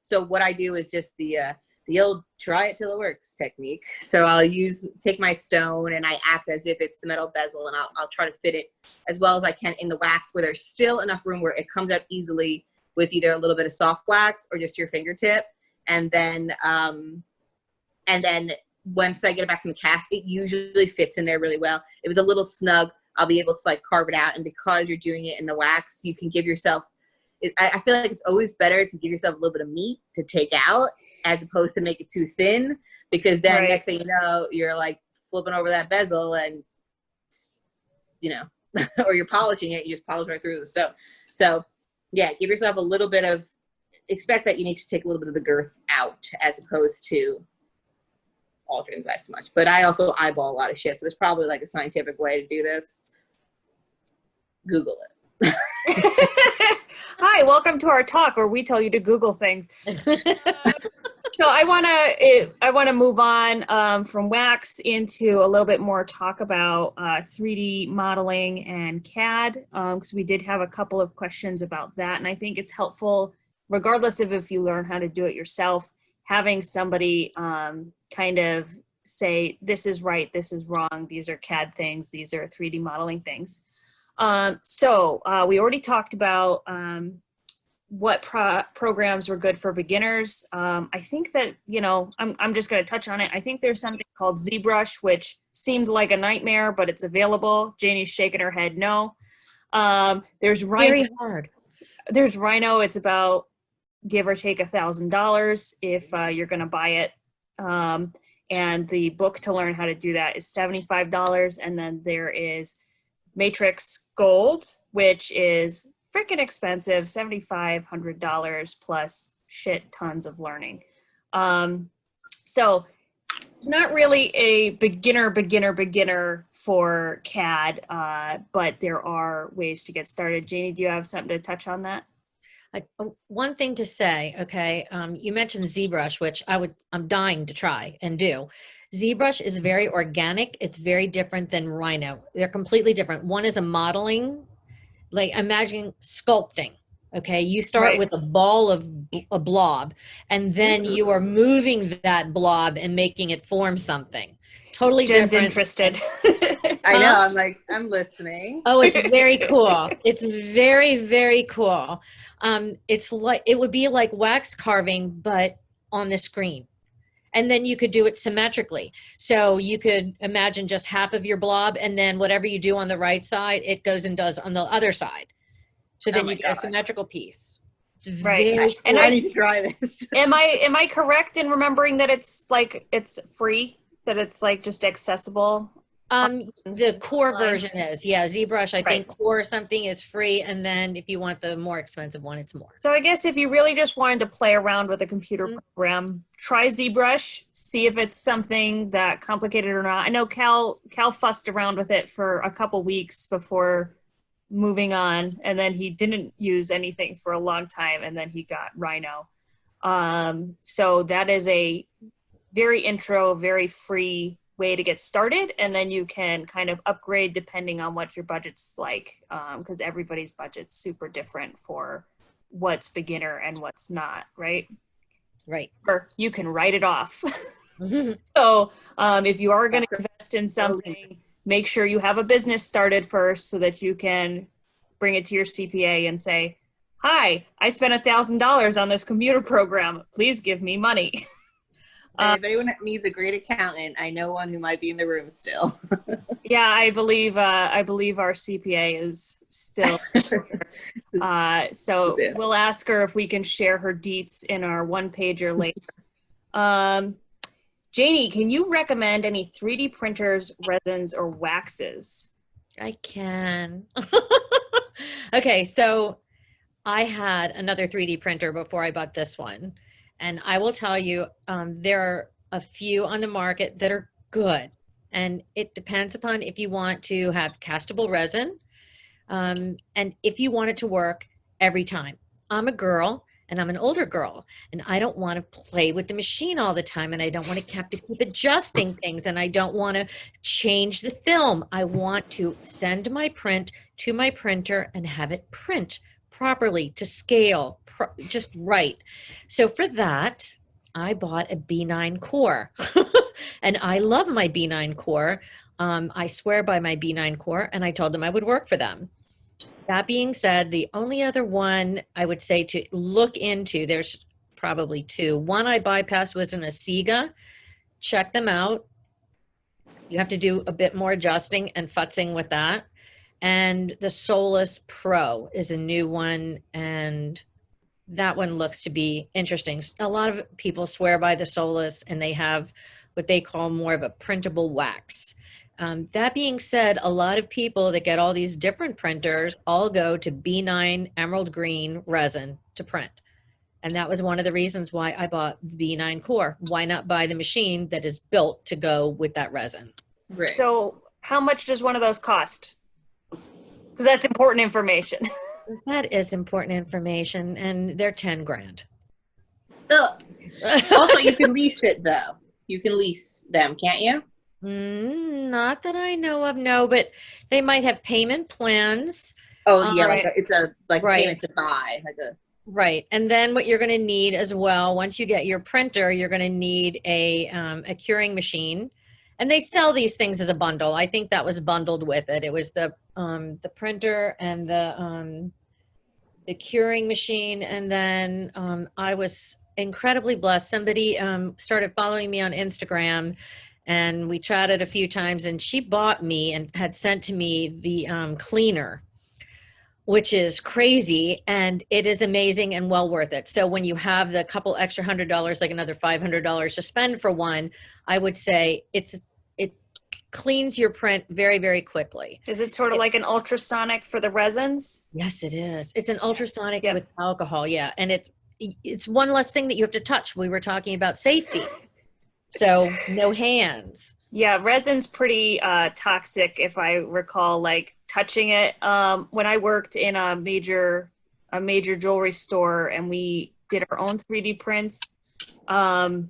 B: So what I do is just the old try it till it works technique. So I'll take my stone and I act as if it's the metal bezel, and I'll try to fit it as well as I can in the wax where there's still enough room where it comes out easily with either a little bit of soft wax or just your fingertip. And then once I get it back from the cast, it usually fits in there really well. If it's a little snug, I'll be able to carve it out. And because you're doing it in the wax, you can give yourself, I feel like it's always better to give yourself a little bit of meat to take out as opposed to make it too thin, because then
A: right.
B: Next thing you know, you're flipping over that bezel and, or you're polishing it, you just polish right through the stone. So yeah, give yourself a little bit of, expect that you need to take a little bit of the girth out as opposed to altering the size too much. But I also eyeball a lot of shit, so there's probably a scientific way to do this. Google it.
A: Hi, welcome to our talk where we tell you to Google things. So I want to move on from wax into a little bit more talk about 3D modeling and CAD, because we did have a couple of questions about that, and I think it's helpful, regardless of if you learn how to do it yourself, having somebody kind of say, this is right, this is wrong, these are CAD things, these are 3D modeling things. So we already talked about what programs were good for beginners. I think that, I'm just going to touch on it. I think there's something called Zbrush, which seemed like a nightmare, but it's available. Janie's shaking her head no. There's Rhino.
C: Very hard.
A: There's Rhino. It's about give or take $1,000 if you're going to buy it. And the book to learn how to do that is $75. And then there is Matrix Gold, which is freaking expensive, $7,500 plus shit tons of learning. So it's not really a beginner for CAD, but there are ways to get started. Janie, do you have something to touch on that?
C: One thing to say, okay, you mentioned Zbrush, which I'm dying to try and do. Zbrush is very organic. It's very different than Rhino. They're completely different. One is a modeling, imagine sculpting. Okay, you start
A: Right.
C: with a blob, and then you are moving that blob and making it form something totally
A: Jen's
C: different.
A: interested.
B: I know. I'm listening.
C: Oh, it's very cool. It's very, very cool. It would be like wax carving, but on the screen. And then you could do it symmetrically. So you could imagine just half of your blob, and then whatever you do on the right side, it goes and does on the other side. So then you get a symmetrical piece. It's
A: Right.
C: very cool.
B: And I need to try this.
A: Am I correct in remembering that it's free, that it's just accessible?
C: The core
A: online?
C: version is, yeah, Zbrush, I
A: Right.
C: think core something is free. And then if you want the more expensive one, it's more.
A: So I guess if you really just wanted to play around with a computer
C: Mhm.
A: program, try ZBrush, see if it's something that complicated or not. I know Cal fussed around with it for a couple weeks before moving on, and then he didn't use anything for a long time, and then he got Rhino. So that is a very intro, very free way to get started, and then you can kind of upgrade depending on what your budget's like, because everybody's budget's super different for what's beginner and what's not, right?
C: Right.
A: Or you can write it off.
C: Mhm.
A: So if you are going to invest in something, make sure you have a business started first so that you can bring it to your CPA and say, hi, I spent $1,000 on this computer program. Please give me money.
B: If anyone needs a great accountant, I know one who might be in the room still.
A: Yeah, I believe our CPA is still here. So
B: Yeah.
A: we'll ask her if we can share her deets in our one-pager later. Janie, can you recommend any 3D printers, resins, or waxes?
C: I can. Okay, so I had another 3D printer before I bought this one. And I will tell you, there are a few on the market that are good. And it depends upon if you want to have castable resin, and if you want it to work every time. I'm a girl and I'm an older girl, and I don't want to play with the machine all the time, and I don't want to have to keep adjusting things, and I don't want to change the film. I want to send my print to my printer and have it print properly to scale, just right. So for that, I bought a B9 core, and I love my B9 core. I swear by my B9 core, and I told them I would work for them. That being said, the only other one I would say to look into, there's probably two. One I bypassed was an Asiga. Check them out. You have to do a bit more adjusting and futzing with that. And the Solus Pro is a new one, and that one looks to be interesting. A lot of people swear by the Solus, and they have what they call more of a printable wax. That being said, a lot of people that get all these different printers all go to B9 emerald green resin to print. And that was one of the reasons why I bought B9 core. Why not buy the machine that is built to go with that resin?
B: Right.
A: So how much does one of those cost? Because that's important information.
C: That is important information, and they're 10 grand.
B: Ugh. Also, you can lease it though. You can lease them, can't you?
C: Not that I know of, no, but they might have payment plans.
B: Oh yeah,
A: Right.
B: it's a
C: Right.
B: payment to buy, like a
C: Right. And then what you're going to need as well, once you get your printer, you're going to need a curing machine. And they sell these things as a bundle. I think that was bundled with it. It was the printer and the curing machine. And then I was incredibly blessed. Somebody started following me on Instagram, and we chatted a few times, and she bought me and had sent to me the cleaner, which is crazy, and it is amazing and well worth it. So when you have the couple extra $100, like another $500 to spend for one, I would say it cleans your print very, very quickly.
A: Is it sort of like an ultrasonic for the resins?
C: Yes, it is. It's an ultrasonic
A: Yep.
C: with alcohol, yeah, and it's one less thing that you have to touch. We were talking about safety, so no hands.
A: Yeah, resin's pretty toxic, if I recall, like touching it. When I worked in a major jewelry store and we did our own 3D prints, I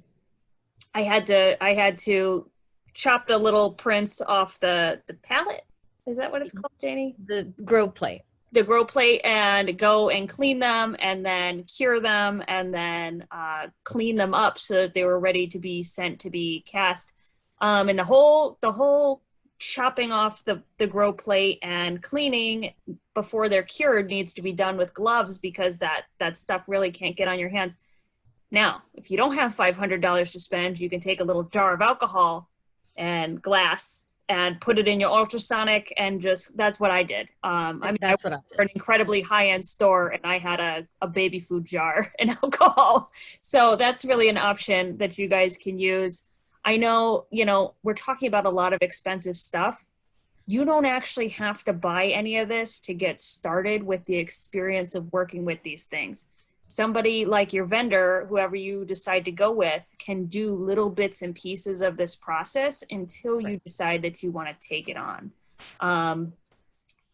A: had to chop the little prints off the palette. Is that what it's called, Janie?
C: The grow plate.
A: The grow plate, and go and clean them and then cure them and then clean them up so that they were ready to be sent to be cast. And the whole chopping off the grow plate and cleaning before they're cured needs to be done with gloves, because that stuff really can't get on your hands. Now, if you don't have $500 to spend, you can take a little jar of alcohol and glass and put it in your ultrasonic, and that's what I did. I mean,
C: That's what I
A: for an incredibly high-end store, and I had a baby food jar and alcohol. So that's really an option that you guys can use. I know, we're talking about a lot of expensive stuff. You don't actually have to buy any of this to get started with the experience of working with these things. Somebody like your vendor, whoever you decide to go with, can do little bits and pieces of this process until you decide that you want to take it on.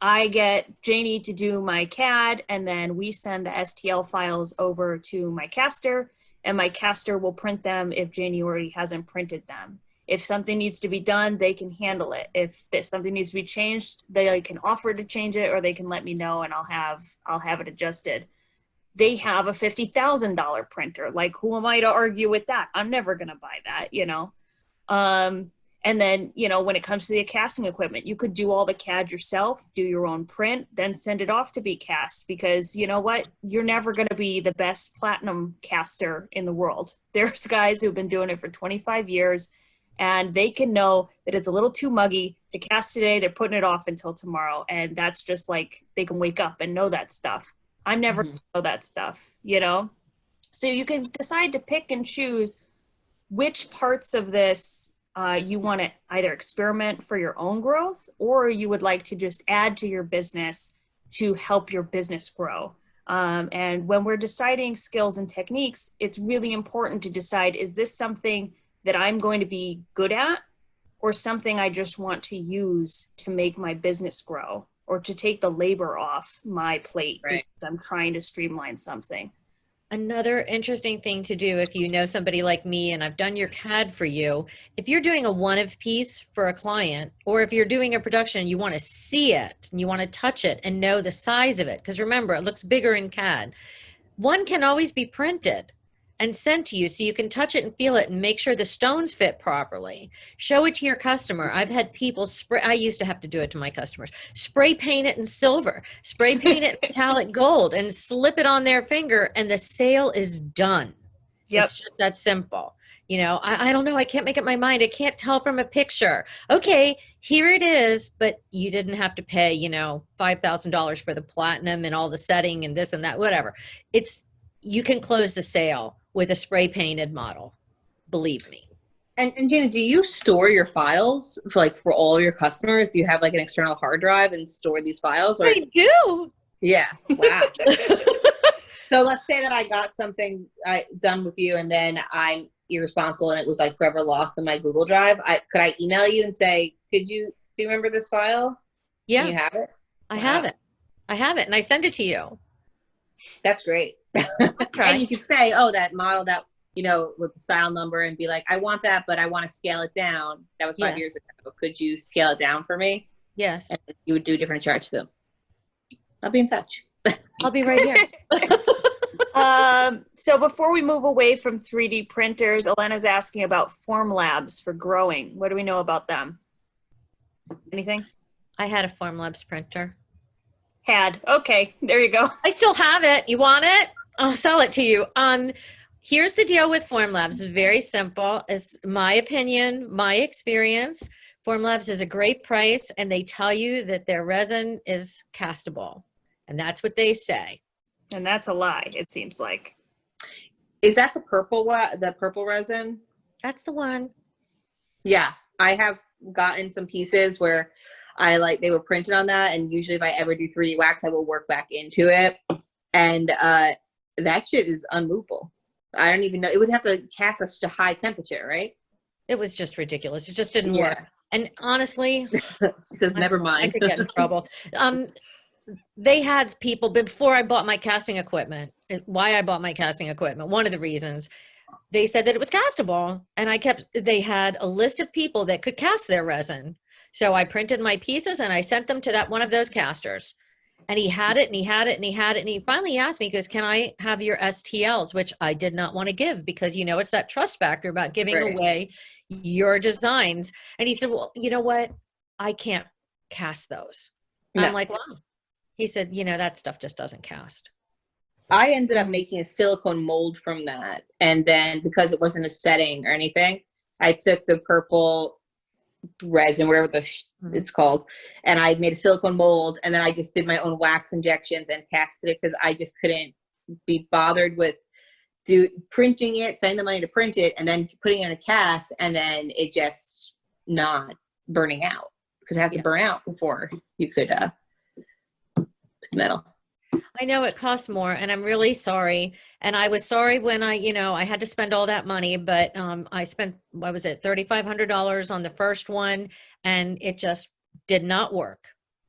A: I get Janie to do my CAD, and then we send the STL files over to my caster, and my caster will print them if Janie already hasn't printed them. If something needs to be done, they can handle it. If something needs to be changed, they can offer to change it, or they can let me know, and I'll have it adjusted. They have a $50,000 printer. Like, who am I to argue with that? I'm never going to buy that, And then, when it comes to the casting equipment, you could do all the CAD yourself, do your own print, then send it off to be cast, because you know what? You're never going to be the best platinum caster in the world. There's guys who've been doing it for 25 years, and they can know that it's a little too muggy to cast today. They're putting it off until tomorrow. And that's just like, they can wake up and know that stuff. I'm never going to know that stuff, So you can decide to pick and choose which parts of this you want to either experiment for your own growth, or you would like to just add to your business to help your business grow. And when we're deciding skills and techniques, it's really important to decide, is this something that I'm going to be good at, or something I just want to use to make my business grow, or to take the labor off my plate because I'm trying to streamline something.
C: Another interesting thing to do, if you know somebody like me and I've done your CAD for you, if you're doing a one-of piece for a client, or if you're doing a production, you want to see it and you want to touch it and know the size of it, because remember, it looks bigger in CAD. One can always be printed and sent to you so you can touch it and feel it and make sure the stones fit properly. Show it to your customer. I've had people spray, I used to have to do it to my customers, spray paint it in silver, spray paint it metallic gold, and slip it on their finger, and the sale is done. Yep. It's just that simple. I don't know. I can't make up my mind. I can't tell from a picture. Okay, here it is, but you didn't have to pay, $5,000 for the platinum and all the setting and this and that, whatever. You can close the sale with a spray painted model. Believe me.
B: And Jana, do you store your files for all of your customers? Do you have an external hard drive and store these files? Or?
C: I do.
B: Yeah. Wow. So let's say that I got something done with you, and then I'm irresponsible and it was forever lost in my Google Drive. Could I email you and say, do you remember this file?
C: Yeah.
B: Do you have it?
C: I have it. And I send it to you.
B: That's great. And you could say, oh, that model that, with the style number, and be like, I want that, but I want to scale it down. That was 5 years ago. Could you scale it down for me?
C: Yes.
B: And you would do a different charge to them. I'll be in touch.
C: I'll be right here.
A: So before we move away from 3D printers, Olena's asking about FormLabs for growing. What do we know about them? Anything?
C: I had a FormLabs printer.
A: Okay, there you go.
C: I still have it. You want it? I'll sell it to you. Here's the deal with FormLabs. It's very simple. It's my opinion, my experience. FormLabs is a great price, and they tell you that their resin is castable. And that's what they say.
A: And that's a lie, it seems like.
B: Is that the purple resin?
C: That's the one.
B: Yeah, I have gotten some pieces where they were printed on that, and usually if I ever do 3D wax, I will work back into it, and that shit is unmovable. I don't even know. It would have to cast at such a high temperature, right?
C: It was just ridiculous. It just didn't work. And honestly,
B: she says, never mind.
C: I could get in trouble. They had people before I bought my casting equipment. Why I bought my casting equipment, one of the reasons, they said that it was castable, and they had a list of people that could cast their resin. So I printed my pieces and I sent them to one of those casters, and he had it and he had it and he had it. And he finally asked me, he goes, can I have your STLs? Which I did not want to give, because, it's that trust factor about giving away your designs. And he said, well, you know what? I can't cast those. No. I'm like, well, he said, that stuff just doesn't cast.
B: I ended up making a silicone mold from that. And then because it wasn't a setting or anything, I took the purple resin, whatever it's called, and I made a silicone mold, and then I just did my own wax injections and casted it, because I just couldn't be bothered with printing it, spending the money to print it, and then putting it in a cast, and then it just not burning out, because it has to burn out before you could put metal.
C: I know it costs more, and I'm really sorry. And I was sorry when I had to spend all that money, but I spent, what was it, $3,500 on the first one, and it just did not work.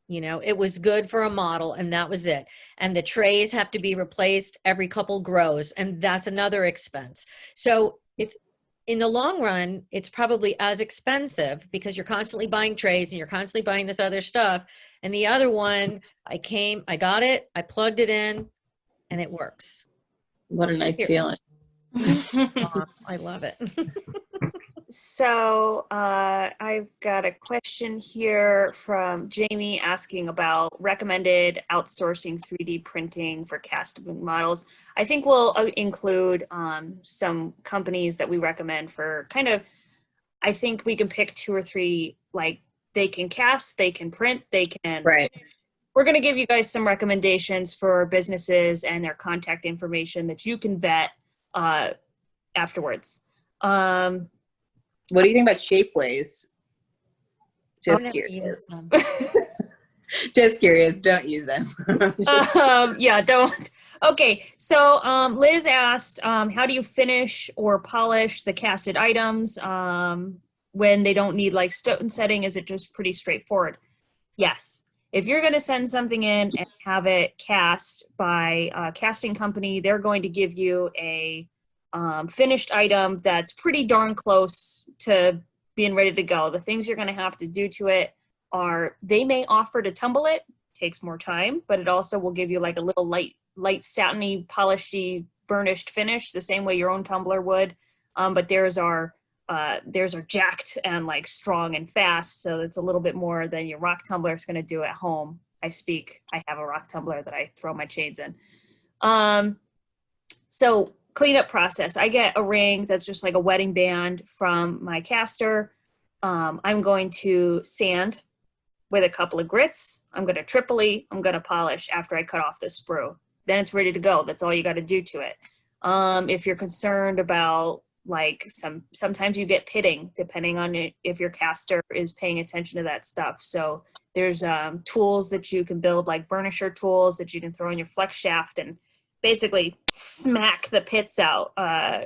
C: It was good for a model, and that was it. And the trays have to be replaced every couple grows, and that's another expense. So it's, in the long run, it's probably as expensive because you're constantly buying trays and you're constantly buying this other stuff. And the other one, I got it, I plugged it in, and it works.
B: What a nice feeling.
C: I love it.
A: So I've got a question here from Jamie asking about recommended outsourcing 3D printing for casting models. I think we'll include some companies that we recommend for kind of, I think we can pick 2 or 3, like they can cast, they can print, they can.
B: Right.
A: We're going to give you guys some recommendations for businesses and their contact information that you can vet afterwards.
B: What do you think about Shapeways? Just curious. Just curious. Don't use them.
A: Yeah, don't. Okay, so Liz asked, how do you finish or polish the casted items when they don't need like stone setting? Is it just pretty straightforward? Yes. If you're going to send something in and have it cast by a casting company, they're going to give you a finished item that's pretty darn close to being ready to go. The things you're going to have to do to it are, they may offer to tumble it, takes more time, but it also will give you like a little light satiny, polished-y, burnished finish, the same way your own tumbler would. But theirs are jacked and like strong and fast, so it's a little bit more than your rock tumbler is going to do at home. I have a rock tumbler that I throw my chains in. So cleanup process. I get a ring that's just like a wedding band from my caster. I'm going to sand with a couple of grits. I'm going to tripoli. I'm going to polish after I cut off the sprue. Then it's ready to go. That's all you got to do to it. If you're concerned about like sometimes you get pitting depending on if your caster is paying attention to that stuff. So there's tools that you can build, like burnisher tools that you can throw in your flex shaft and basically smack the pits out.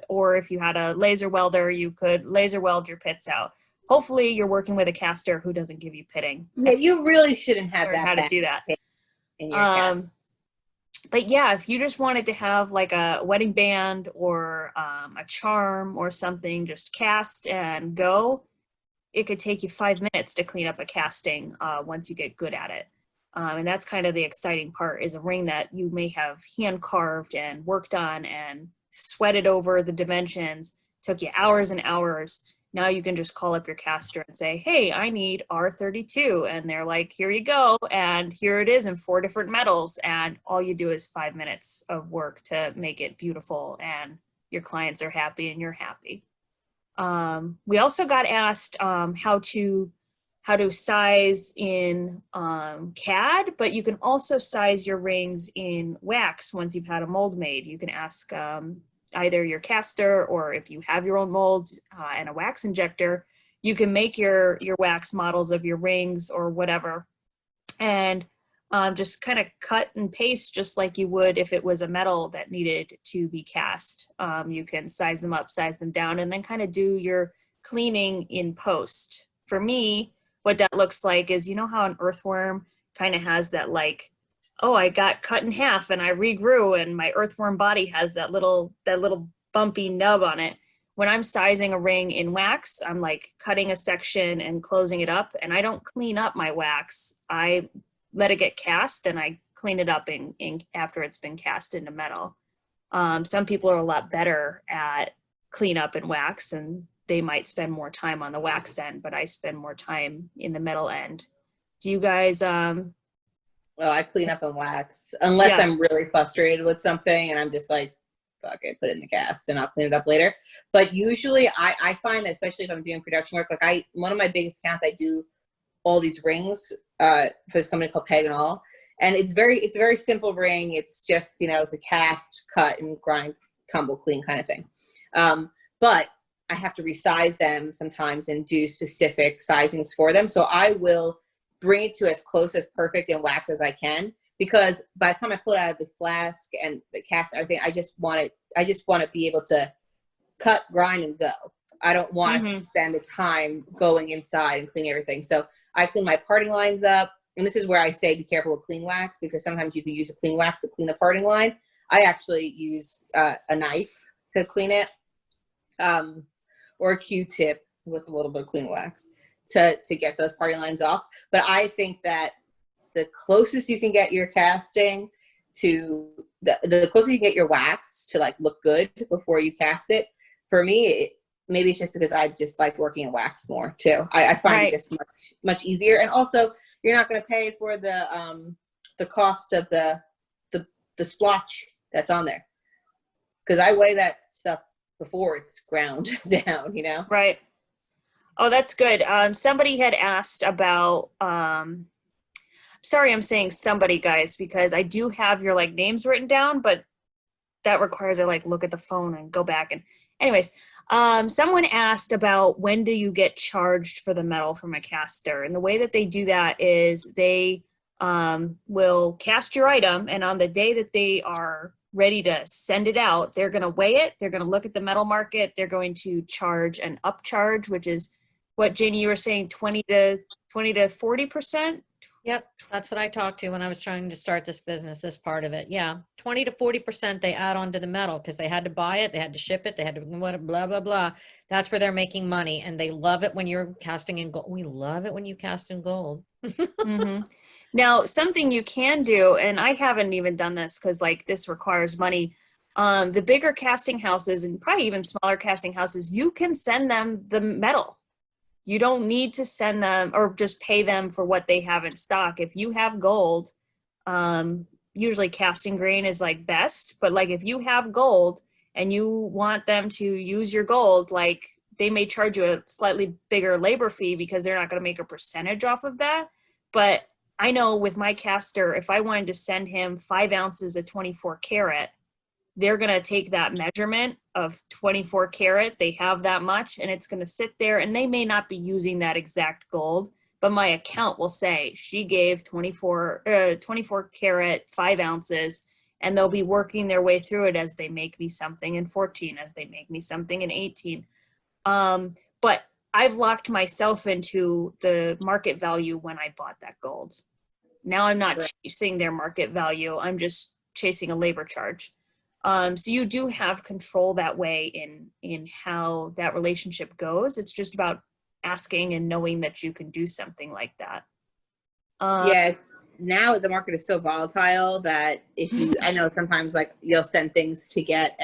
A: Or if you had a laser welder, you could laser weld your pits out. Hopefully you're working with a caster who doesn't give you pitting.
B: Yeah, you really shouldn't have that.
A: How to do that.
B: In your
A: but yeah, if you just wanted to have like a wedding band or a charm or something, just cast and go, it could take you 5 minutes to clean up a casting once you get good at it. And that's kind of the exciting part, is a ring that you may have hand carved and worked on and sweated over the dimensions, took you hours and hours. Now you can just call up your caster and say, hey, I need R32. And they're like, here you go. And here it is in 4 different metals. And all you do is 5 minutes of work to make it beautiful. And your clients are happy and you're happy. We also got asked how to size in CAD, but you can also size your rings in wax once you've had a mold made. You can ask either your caster, or if you have your own molds and a wax injector, you can make your wax models of your rings or whatever, and just kind of cut and paste just like you would if it was a metal that needed to be cast. You can size them up, size them down, and then kind of do your cleaning in post. For me, what that looks like is, you know how an earthworm kind of has that like, oh, I got cut in half and I regrew, and my earthworm body has that little bumpy nub on it. When I'm sizing a ring in wax, I'm like cutting a section and closing it up, and I don't clean up my wax. I let it get cast and I clean it up in after it's been cast into metal. Some people are a lot better at cleanup and wax, and they might spend more time on the wax end, but I spend more time in the metal end. Do you guys
B: Well, I clean up and wax unless I'm really frustrated with something and I'm just like, fuck it, put it in the cast and I'll clean it up later. But usually I find that, especially if I'm doing production work, like one of my biggest accounts, I do all these rings for this company called Peg and All. And it's a very simple ring. It's just, it's a cast, cut, and grind tumble clean kind of thing. But I have to resize them sometimes and do specific sizings for them. So I will bring it to as close as perfect in wax as I can, because by the time I pull it out of the flask and the cast and everything, I just want to be able to cut, grind, and go. I don't want to spend the time going inside and cleaning everything. So I clean my parting lines up. And this is where I say be careful with clean wax, because sometimes you can use a clean wax to clean the parting line. I actually use a knife to clean it, or a Q-tip with a little bit of clean wax to get those parting lines off. But I think that the closest you can get your casting to, the closer you can get your wax to like look good before you cast it, for me, maybe it's just because I just like working in wax more too. I find it just much easier. And also, you're not going to pay for the cost of the splotch that's on there, because I weigh that stuff before it's ground down, you know?
A: Right. Oh, that's good. Somebody had asked about, sorry, I'm saying somebody, guys, because I do have your like names written down, but that requires I like look at the phone and go back. And anyways, someone asked about when do you get charged for the metal from a caster? And the way that they do that is they will cast your item, and on the day that they are ready to send it out, they're going to weigh it. They're going to look at the metal market. They're going to charge an upcharge, which is what, Janie, you were saying, 20 to 40%?
C: Yep, that's what I talked to when I was trying to start this business, this part of it. Yeah, 20 to 40% they add on to the metal because they had to buy it, they had to ship it, they had to blah, blah, blah. That's where they're making money, and they love it when you're casting in gold. We love it when you cast in gold.
A: Now, something you can do, and I haven't even done this because like this requires money, the bigger casting houses and probably even smaller casting houses, you can send them the metal. You don't need to send them or just pay them for what they have in stock. If you have gold, usually casting grain is like best, but like if you have gold and you want them to use your gold, like they may charge you a slightly bigger labor fee because they're not going to make a percentage off of that. But I know with my caster, if I wanted to send him 5 ounces of 24 karat, they're going to take that measurement of 24 karat. They have that much, and it's going to sit there, and they may not be using that exact gold, but my account will say she gave 24 karat 5 ounces, and they'll be working their way through it as they make me something in 14, as they make me something in 18. But I've locked myself into the market value when I bought that gold. Now I'm not chasing their market value. I'm just chasing a labor charge. So you do have control that way in how that relationship goes. It's just about asking and knowing that you can do something like that.
B: Yeah, now the market is so volatile that if you, I know sometimes like you'll send things to get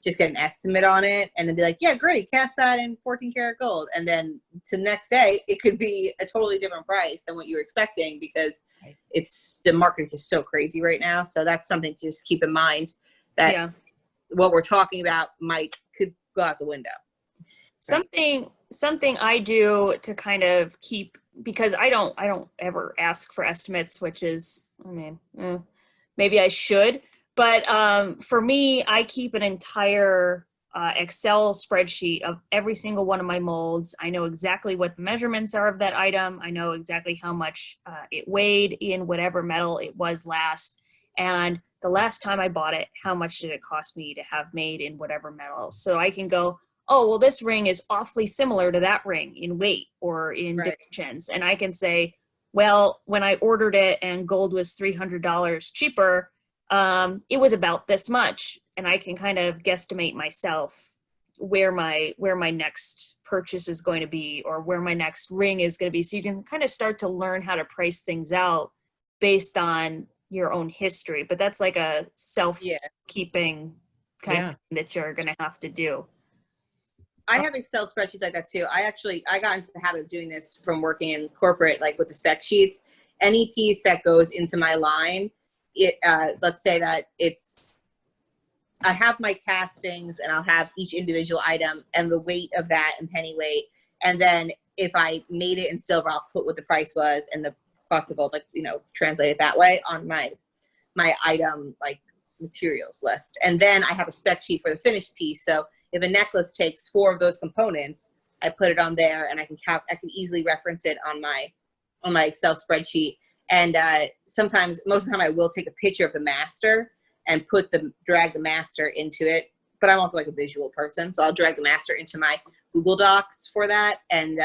B: just get an estimate on it and then be like, yeah, great, cast that in 14 karat gold. And then to the next day, it could be a totally different price than what you were expecting because the market is just so crazy right now. So that's something to just keep in mind. That what we're talking about could go out the window.
A: Something I do to kind of keep, because I don't ever ask for estimates, which is, I mean, maybe I should, but for me, I keep an entire Excel spreadsheet of every single one of my molds. I know exactly what the measurements are of that item. I know exactly how much it weighed in whatever metal it was last. And the last time I bought it, how much did it cost me to have made in whatever metal? So I can go, oh, well, this ring is awfully similar to that ring in weight or in dimensions. And I can say, well, when I ordered it and gold was $300 cheaper, it was about this much. And I can kind of guesstimate myself where my next purchase is going to be or where my next ring is going to be. So you can kind of start to learn how to price things out based on your own history, but that's like a self-keeping kind of thing that you're going to have to do.
B: I have Excel spreadsheets like that too. I got into the habit of doing this from working in corporate, like with the spec sheets. Any piece that goes into my line, let's say that I have my castings and I'll have each individual item and the weight of that and penny weight. And then if I made it in silver, I'll put what the price was and the cost of gold, like, translate it that way on my item, like materials list. And then I have a spec sheet for the finished piece. So if a necklace takes 4 of those components, I put it on there, and I can easily reference it on my Excel spreadsheet. And sometimes, most of the time, I will take a picture of the master and drag the master into it. But I'm also like a visual person, so I'll drag the master into my Google Docs for that. And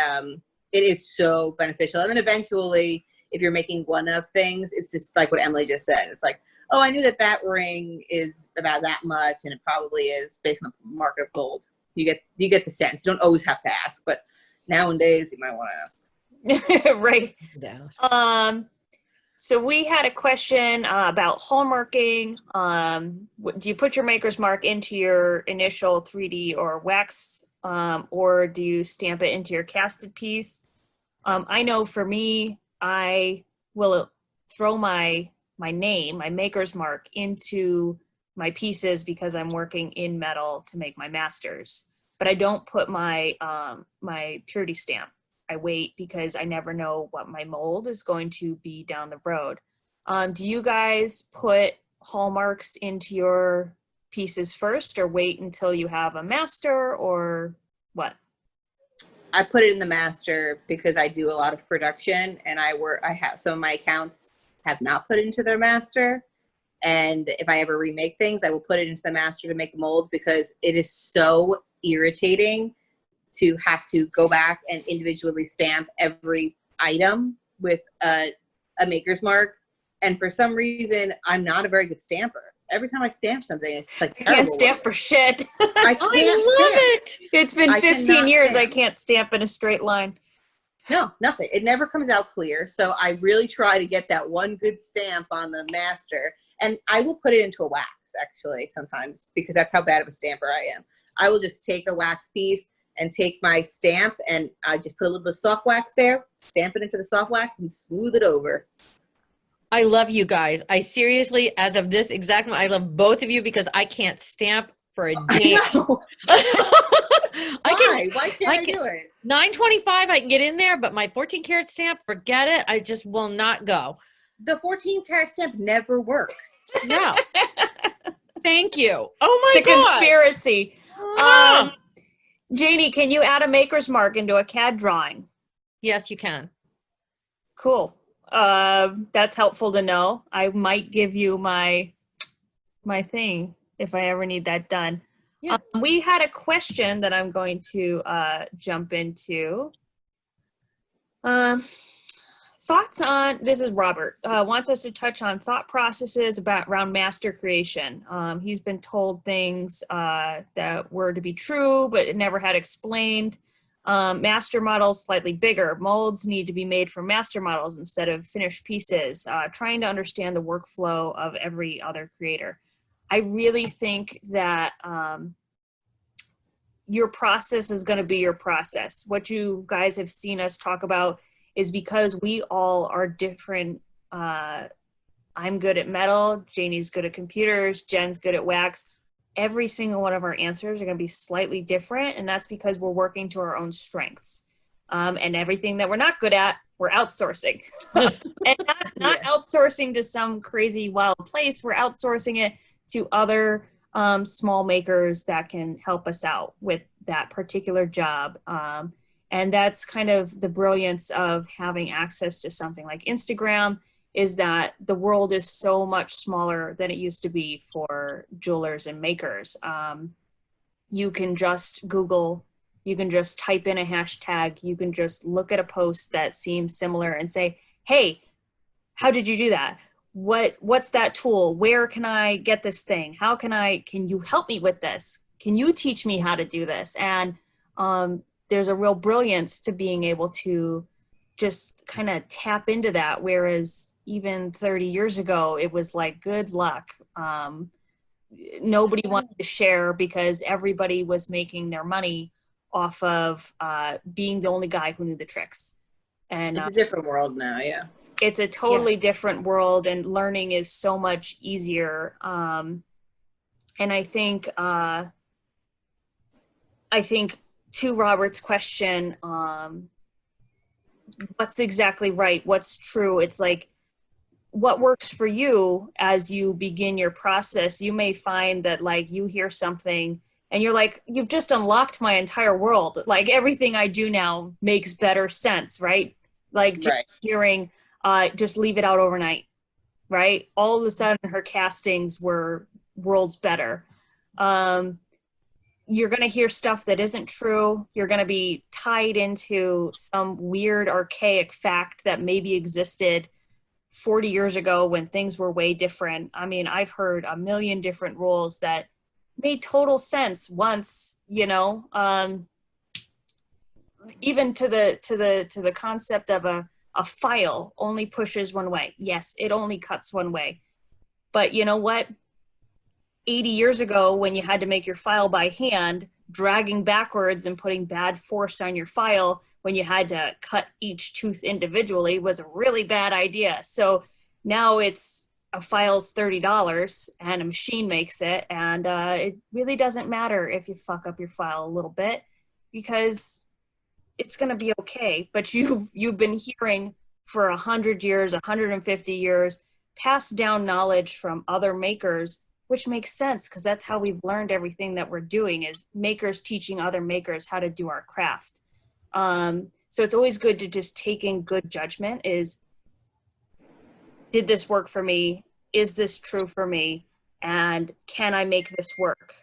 B: it is so beneficial. And then eventually, if you're making one-of things, it's just like what Emily just said. It's like, oh, I knew that ring is about that much, and it probably is based on the market of gold. You get the sense. You don't always have to ask, but nowadays you might want to ask.
A: Right.
C: Yeah.
A: So we had a question about hallmarking. Do you put your maker's mark into your initial 3D or wax, or do you stamp it into your casted piece? I know for me, I will throw my name, my maker's mark, into my pieces because I'm working in metal to make my masters. But I don't put my my purity stamp. I wait because I never know what my mold is going to be down the road. Do you guys put hallmarks into your pieces first, or wait until you have a master, or what?
B: I put it in the master because I do a lot of production, and I have some of my accounts have not put it into their master. And if I ever remake things, I will put it into the master to make a mold, because it is so irritating to have to go back and individually stamp every item with a maker's mark. And for some reason, I'm not a very good stamper. Every time I stamp something, it's like terrible.
A: I can't stamp for shit.
B: I can't
C: love it.
A: It's been 15 years.
B: Stamp.
A: I can't stamp in a straight line.
B: No, nothing. It never comes out clear. So I really try to get that one good stamp on the master. And I will put it into a wax, actually, sometimes, because that's how bad of a stamper I am. I will just take a wax piece and take my stamp, and I just put a little bit of soft wax there, stamp it into the soft wax, and smooth it over.
C: I love you guys. I seriously, as of this exact moment, I love both of you because I can't stamp for a day.
B: Why can't I do it?
C: 925, I can get in there, but my 14 karat stamp, forget it. I just will not go.
B: The 14 karat stamp never works.
C: No. Thank you. Oh my
A: It's a
C: God.
A: conspiracy.
C: Ah.
A: Janie, can you add a maker's mark into a CAD drawing?
C: Yes, you can.
A: Cool. That's helpful to know. I might give you my thing if I ever need that done.
C: Yeah.
A: We had a question that I'm going to jump into. Thoughts on, this is Robert, wants us to touch on thought processes around master creation. He's been told things that were to be true, but it never had explained. Master models slightly bigger. Molds need to be made from master models instead of finished pieces. Trying to understand the workflow of every other creator. I really think that your process is going to be your process. What you guys have seen us talk about is because we all are different. I'm good at metal, Janie's good at computers, Jen's good at wax. Every single one of our answers are going to be slightly different, and that's because we're working to our own strengths. And everything that we're not good at, we're outsourcing. And not outsourcing to some crazy wild place, we're outsourcing it to other small makers that can help us out with that particular job. And that's kind of the brilliance of having access to something like Instagram, is that the world is so much smaller than it used to be for jewelers and makers. You can just Google, you can just type in a hashtag, you can just look at a post that seems similar and say, hey, how did you do that? What's that tool? Where can I get this thing? Can you help me with this? Can you teach me how to do this? And there's a real brilliance to being able to just kind of tap into that. Whereas even 30 years ago, it was like, good luck. Nobody wanted to share because everybody was making their money off of being the only guy who knew the tricks. And
B: it's a different world now, yeah.
A: It's a totally different world, and learning is so much easier. And I think to Robert's question, what's exactly right? What's true? It's like, what works for you as you begin your process, you may find that like you hear something and you're like, you've just unlocked my entire world. Like everything I do now makes better sense, right? Like just hearing, just leave it out overnight, right? All of a sudden her castings were worlds better. You're going to hear stuff that isn't true. You're going to be tied into some weird archaic fact that maybe existed 40 years ago when things were way different. I mean, I've heard a million different rules that made total sense once, you know, even to the concept of a file only pushes one way. Yes, it only cuts one way. But you know what? 80 years ago, when you had to make your file by hand, dragging backwards and putting bad force on your file when you had to cut each tooth individually was a really bad idea. So now it's a file's $30 and a machine makes it. And it really doesn't matter if you fuck up your file a little bit because it's going to be okay. But you've been hearing for 100 years, 150 years, passed down knowledge from other makers, which makes sense because that's how we've learned everything that we're doing is makers teaching other makers how to do our craft. So it's always good to just take in good judgment is, did this work for me? Is this true for me? And can I make this work?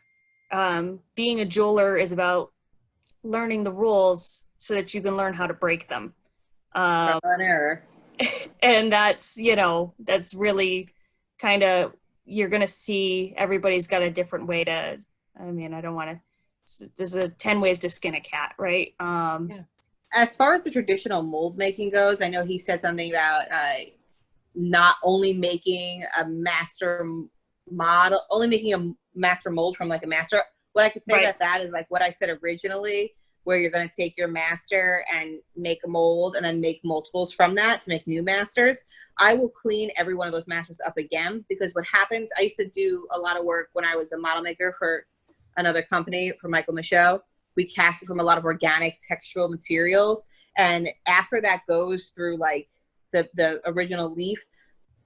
A: Being a jeweler is about learning the rules so that you can learn how to break them.
B: Trial and error.
A: And that's, you know, that's really kind of, you're going to see everybody's got a different way to, I mean, I don't want to, there's 10 ways to skin a cat, right?
B: Yeah. As far as the traditional mold making goes, I know he said something about not only making a master model, only making a master mold from like a master. What I could say about that is like what I said originally, where you're going to take your master and make a mold and then make multiples from that to make new masters. I will clean every one of those masters up again because what happens, I used to do a lot of work when I was a model maker for another company, for Michael Michaud. We cast it from a lot of organic textural materials. And after that goes through like the original leaf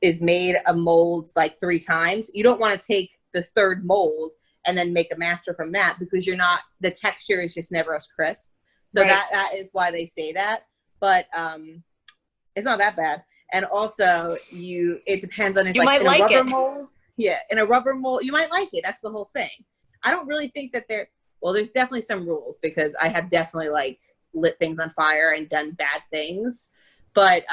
B: is made a mold like 3 times. You don't want to take the third mold and then make a master from that because you're not, the texture is just never as crisp. So that is why they say that. But it's not that bad. And also it depends on if
A: you
B: like
A: might
B: in
A: like
B: a rubber
A: it.
B: mold. Yeah, in a rubber mold, you might like it. That's the whole thing. I don't really think that there's definitely some rules because I have definitely like lit things on fire and done bad things. But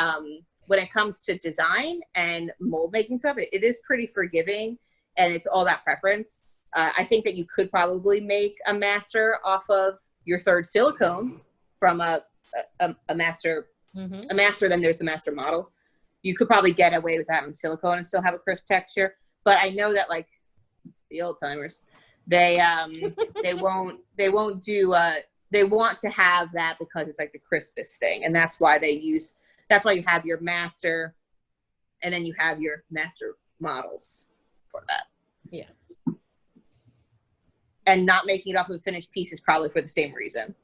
B: when it comes to design and mold making stuff, it is pretty forgiving and it's all that preference. I think that you could probably make a master off of your third silicone from a master, a master, then there's the master model. You could probably get away with that in silicone and still have a crisp texture. But I know that like the old timers, they won't do, they want to have that because it's like the crispest thing. And that's why you have your master and then you have your master models for that.
C: Yeah.
B: And not making it off of a finished piece is probably for the same reason.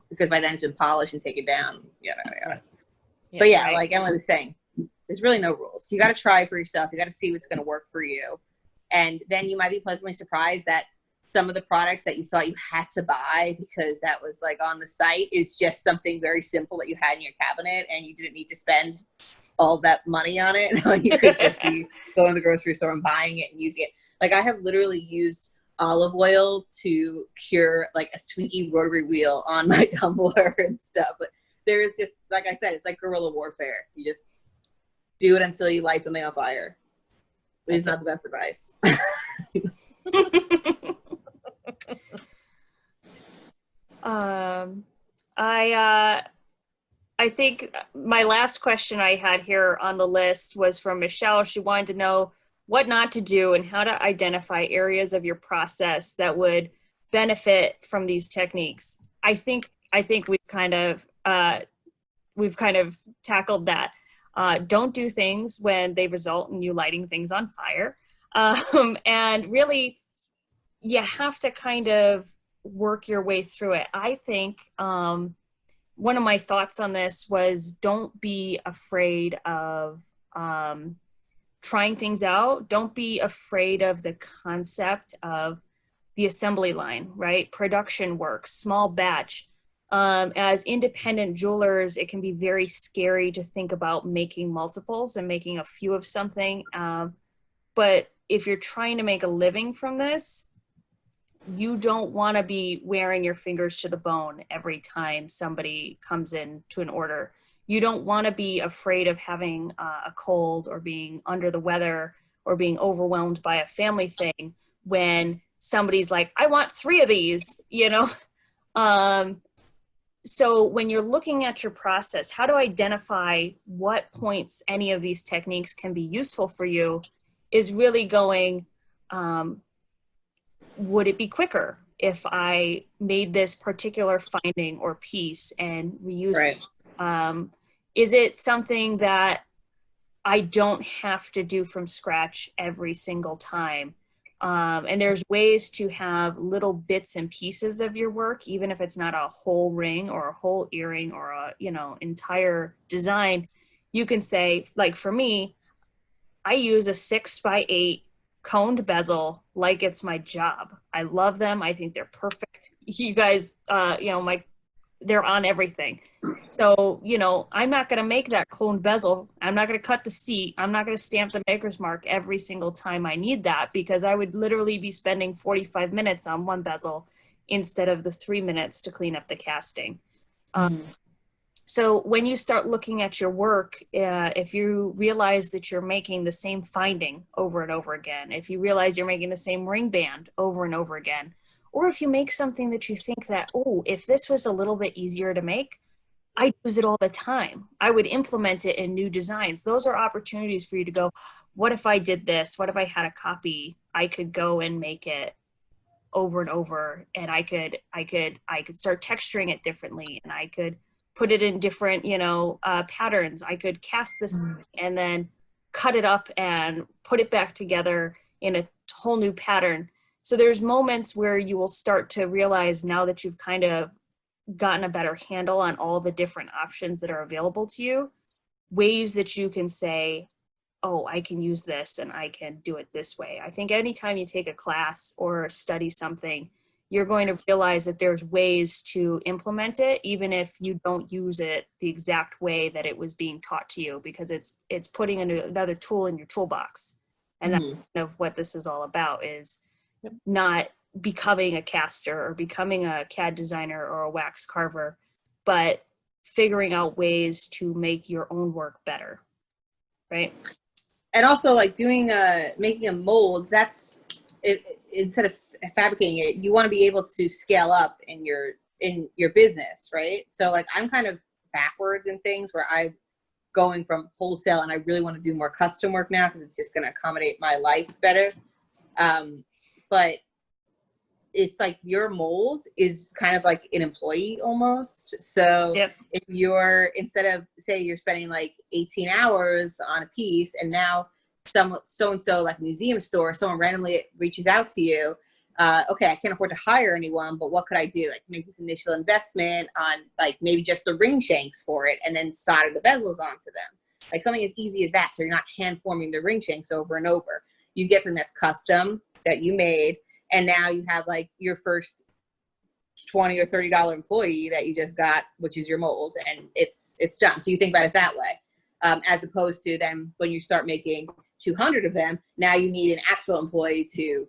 B: Because by then it's been polished and taken down. Yeah. But yeah, like Emily was saying, there's really no rules. You got to try for yourself. You got to see what's going to work for you. And then you might be pleasantly surprised that some of the products that you thought you had to buy because that was like on the site is just something very simple that you had in your cabinet and you didn't need to spend all that money on it. You could just be going to the grocery store and buying it and using it. Like I have literally used olive oil to cure like a squeaky rotary wheel on my tumbler and stuff. But there's just, like I said, it's like guerrilla warfare. You just do it until you light something on fire. It's not the best advice.
A: I think my last question I had here on the list was from Michelle. She wanted to know what not to do and how to identify areas of your process that would benefit from these techniques. I think we've kind of tackled that. Don't do things when they result in you lighting things on fire. And really, you have to kind of work your way through it. I think one of my thoughts on this was don't be afraid of trying things out. Don't be afraid of the concept of the assembly line, right? Production work, small batch. As independent jewelers, it can be very scary to think about making multiples and making a few of something. But if you're trying to make a living from this, you don't want to be wearing your fingers to the bone every time somebody comes in to an order. You don't want to be afraid of having a cold or being under the weather or being overwhelmed by a family thing when somebody's like, I want 3 of these, you know? So when you're looking at your process, how to identify what points any of these techniques can be useful for you is really going, would it be quicker if I made this particular finding or piece and reuse it? Is it something that I don't have to do from scratch every single time? And there's ways to have little bits and pieces of your work, even if it's not a whole ring or a whole earring or a, you know, entire design. You can say, like for me, I use a 6x8 coned bezel like it's my job. I love them. I think they're perfect. You guys, you know, they're on everything. So, you know, I'm not going to make that coned bezel. I'm not going to cut the seat. I'm not going to stamp the maker's mark every single time I need that, because I would literally be spending 45 minutes on one bezel instead of the 3 minutes to clean up the casting. So when you start looking at your work, if you realize that you're making the same finding over and over again, if you realize you're making the same ring band over and over again, or if you make something that you think that, oh, if this was a little bit easier to make, I use it all the time. I would implement it in new designs. Those are opportunities for you to go, what if I did this? What if I had a copy? I could go and make it over and over, and I could start texturing it differently, and I could put it in different, you know, patterns. I could cast this and then cut it up and put it back together in a whole new pattern. So there's moments where you will start to realize, now that you've kind of gotten a better handle on all the different options that are available to you, ways that you can say, oh, I can use this and I can do it this way. I think anytime you take a class or study something, you're going to realize that there's ways to implement it, even if you don't use it the exact way that it was being taught to you, because it's putting another tool in your toolbox. And that's kind of what this is all about, is not becoming a caster or becoming a CAD designer or a wax carver, but figuring out ways to make your own work better, right?
B: And also, like doing making a mold, that's it, instead of fabricating it, you want to be able to scale up in your business, right? So like I'm kind of backwards in things, where I'm going from wholesale and I really want to do more custom work now because it's just going to accommodate my life better. But it's like your mold is kind of like an employee almost. So if you're, instead of, say you're spending like 18 hours on a piece, and now so-and-so, like a museum store, someone randomly reaches out to you, okay, I can't afford to hire anyone, but what could I do? Like make this initial investment on like maybe just the ring shanks for it, and then solder the bezels onto them. Like something as easy as that. So you're not hand forming the ring shanks over and over. You get something that's custom that you made, and now you have like your first $20 or $30 employee that you just got, which is your mold, and it's done. So you think about it that way, as opposed to then when you start making 200 of them, now you need an actual employee to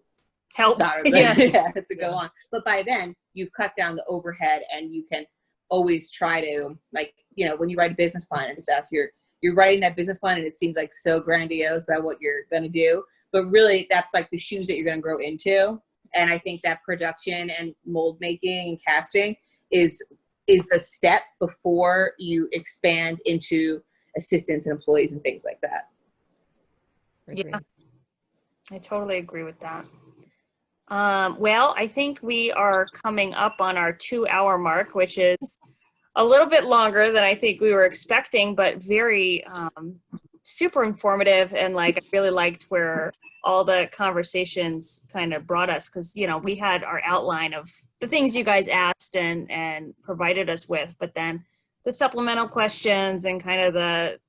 A: help
B: to go on. But by then you've cut down the overhead, and you can always try to, like, you know, when you write a business plan and stuff, you're writing that business plan and it seems like so grandiose about what you're going to do, but really that's like the shoes that you're going to grow into. And I think that production and mold making and casting is the step before you expand into assistants and employees and things like that.
A: Yeah, I totally agree with that. Well, I think we are coming up on our 2-hour mark, which is a little bit longer than I think we were expecting, but very super informative. And like, I really liked where all the conversations kind of brought us, because, you know, we had our outline of the things you guys asked and provided us with, but then the supplemental questions and kind of the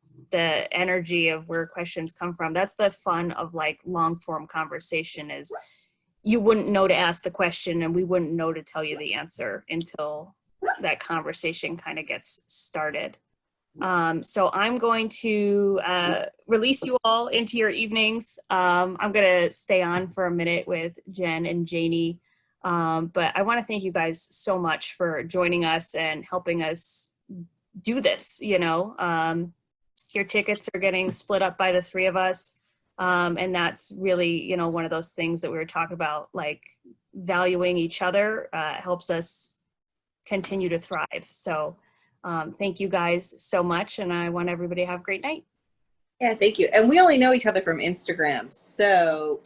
A: energy of where questions come from. That's the fun of like long form conversation, is you wouldn't know to ask the question and we wouldn't know to tell you the answer until that conversation kind of gets started. So I'm going to release you all into your evenings. I'm going to stay on for a minute with Jen and Janie. But I want to thank you guys so much for joining us and helping us do this. You know, your tickets are getting split up by the three of us. And that's really, you know, one of those things that we were talking about, like valuing each other helps us continue to thrive. So thank you guys so much. And I want everybody to have a great night.
B: Yeah, thank you. And we only know each other from Instagram. So,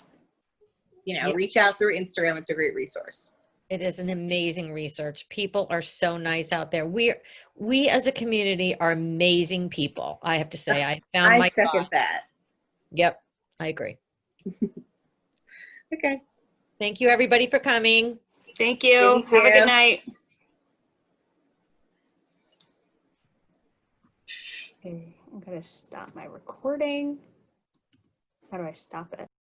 B: you know, reach out through Instagram. It's a great resource.
C: It is an amazing research. People are so nice out there. We as a community are amazing people. I have to say, I found
B: I second that.
C: Yep, I agree.
B: Okay.
C: Thank you, everybody, for coming.
A: Thank you. Have a good night. Okay, I'm gonna stop my recording. How do I stop it?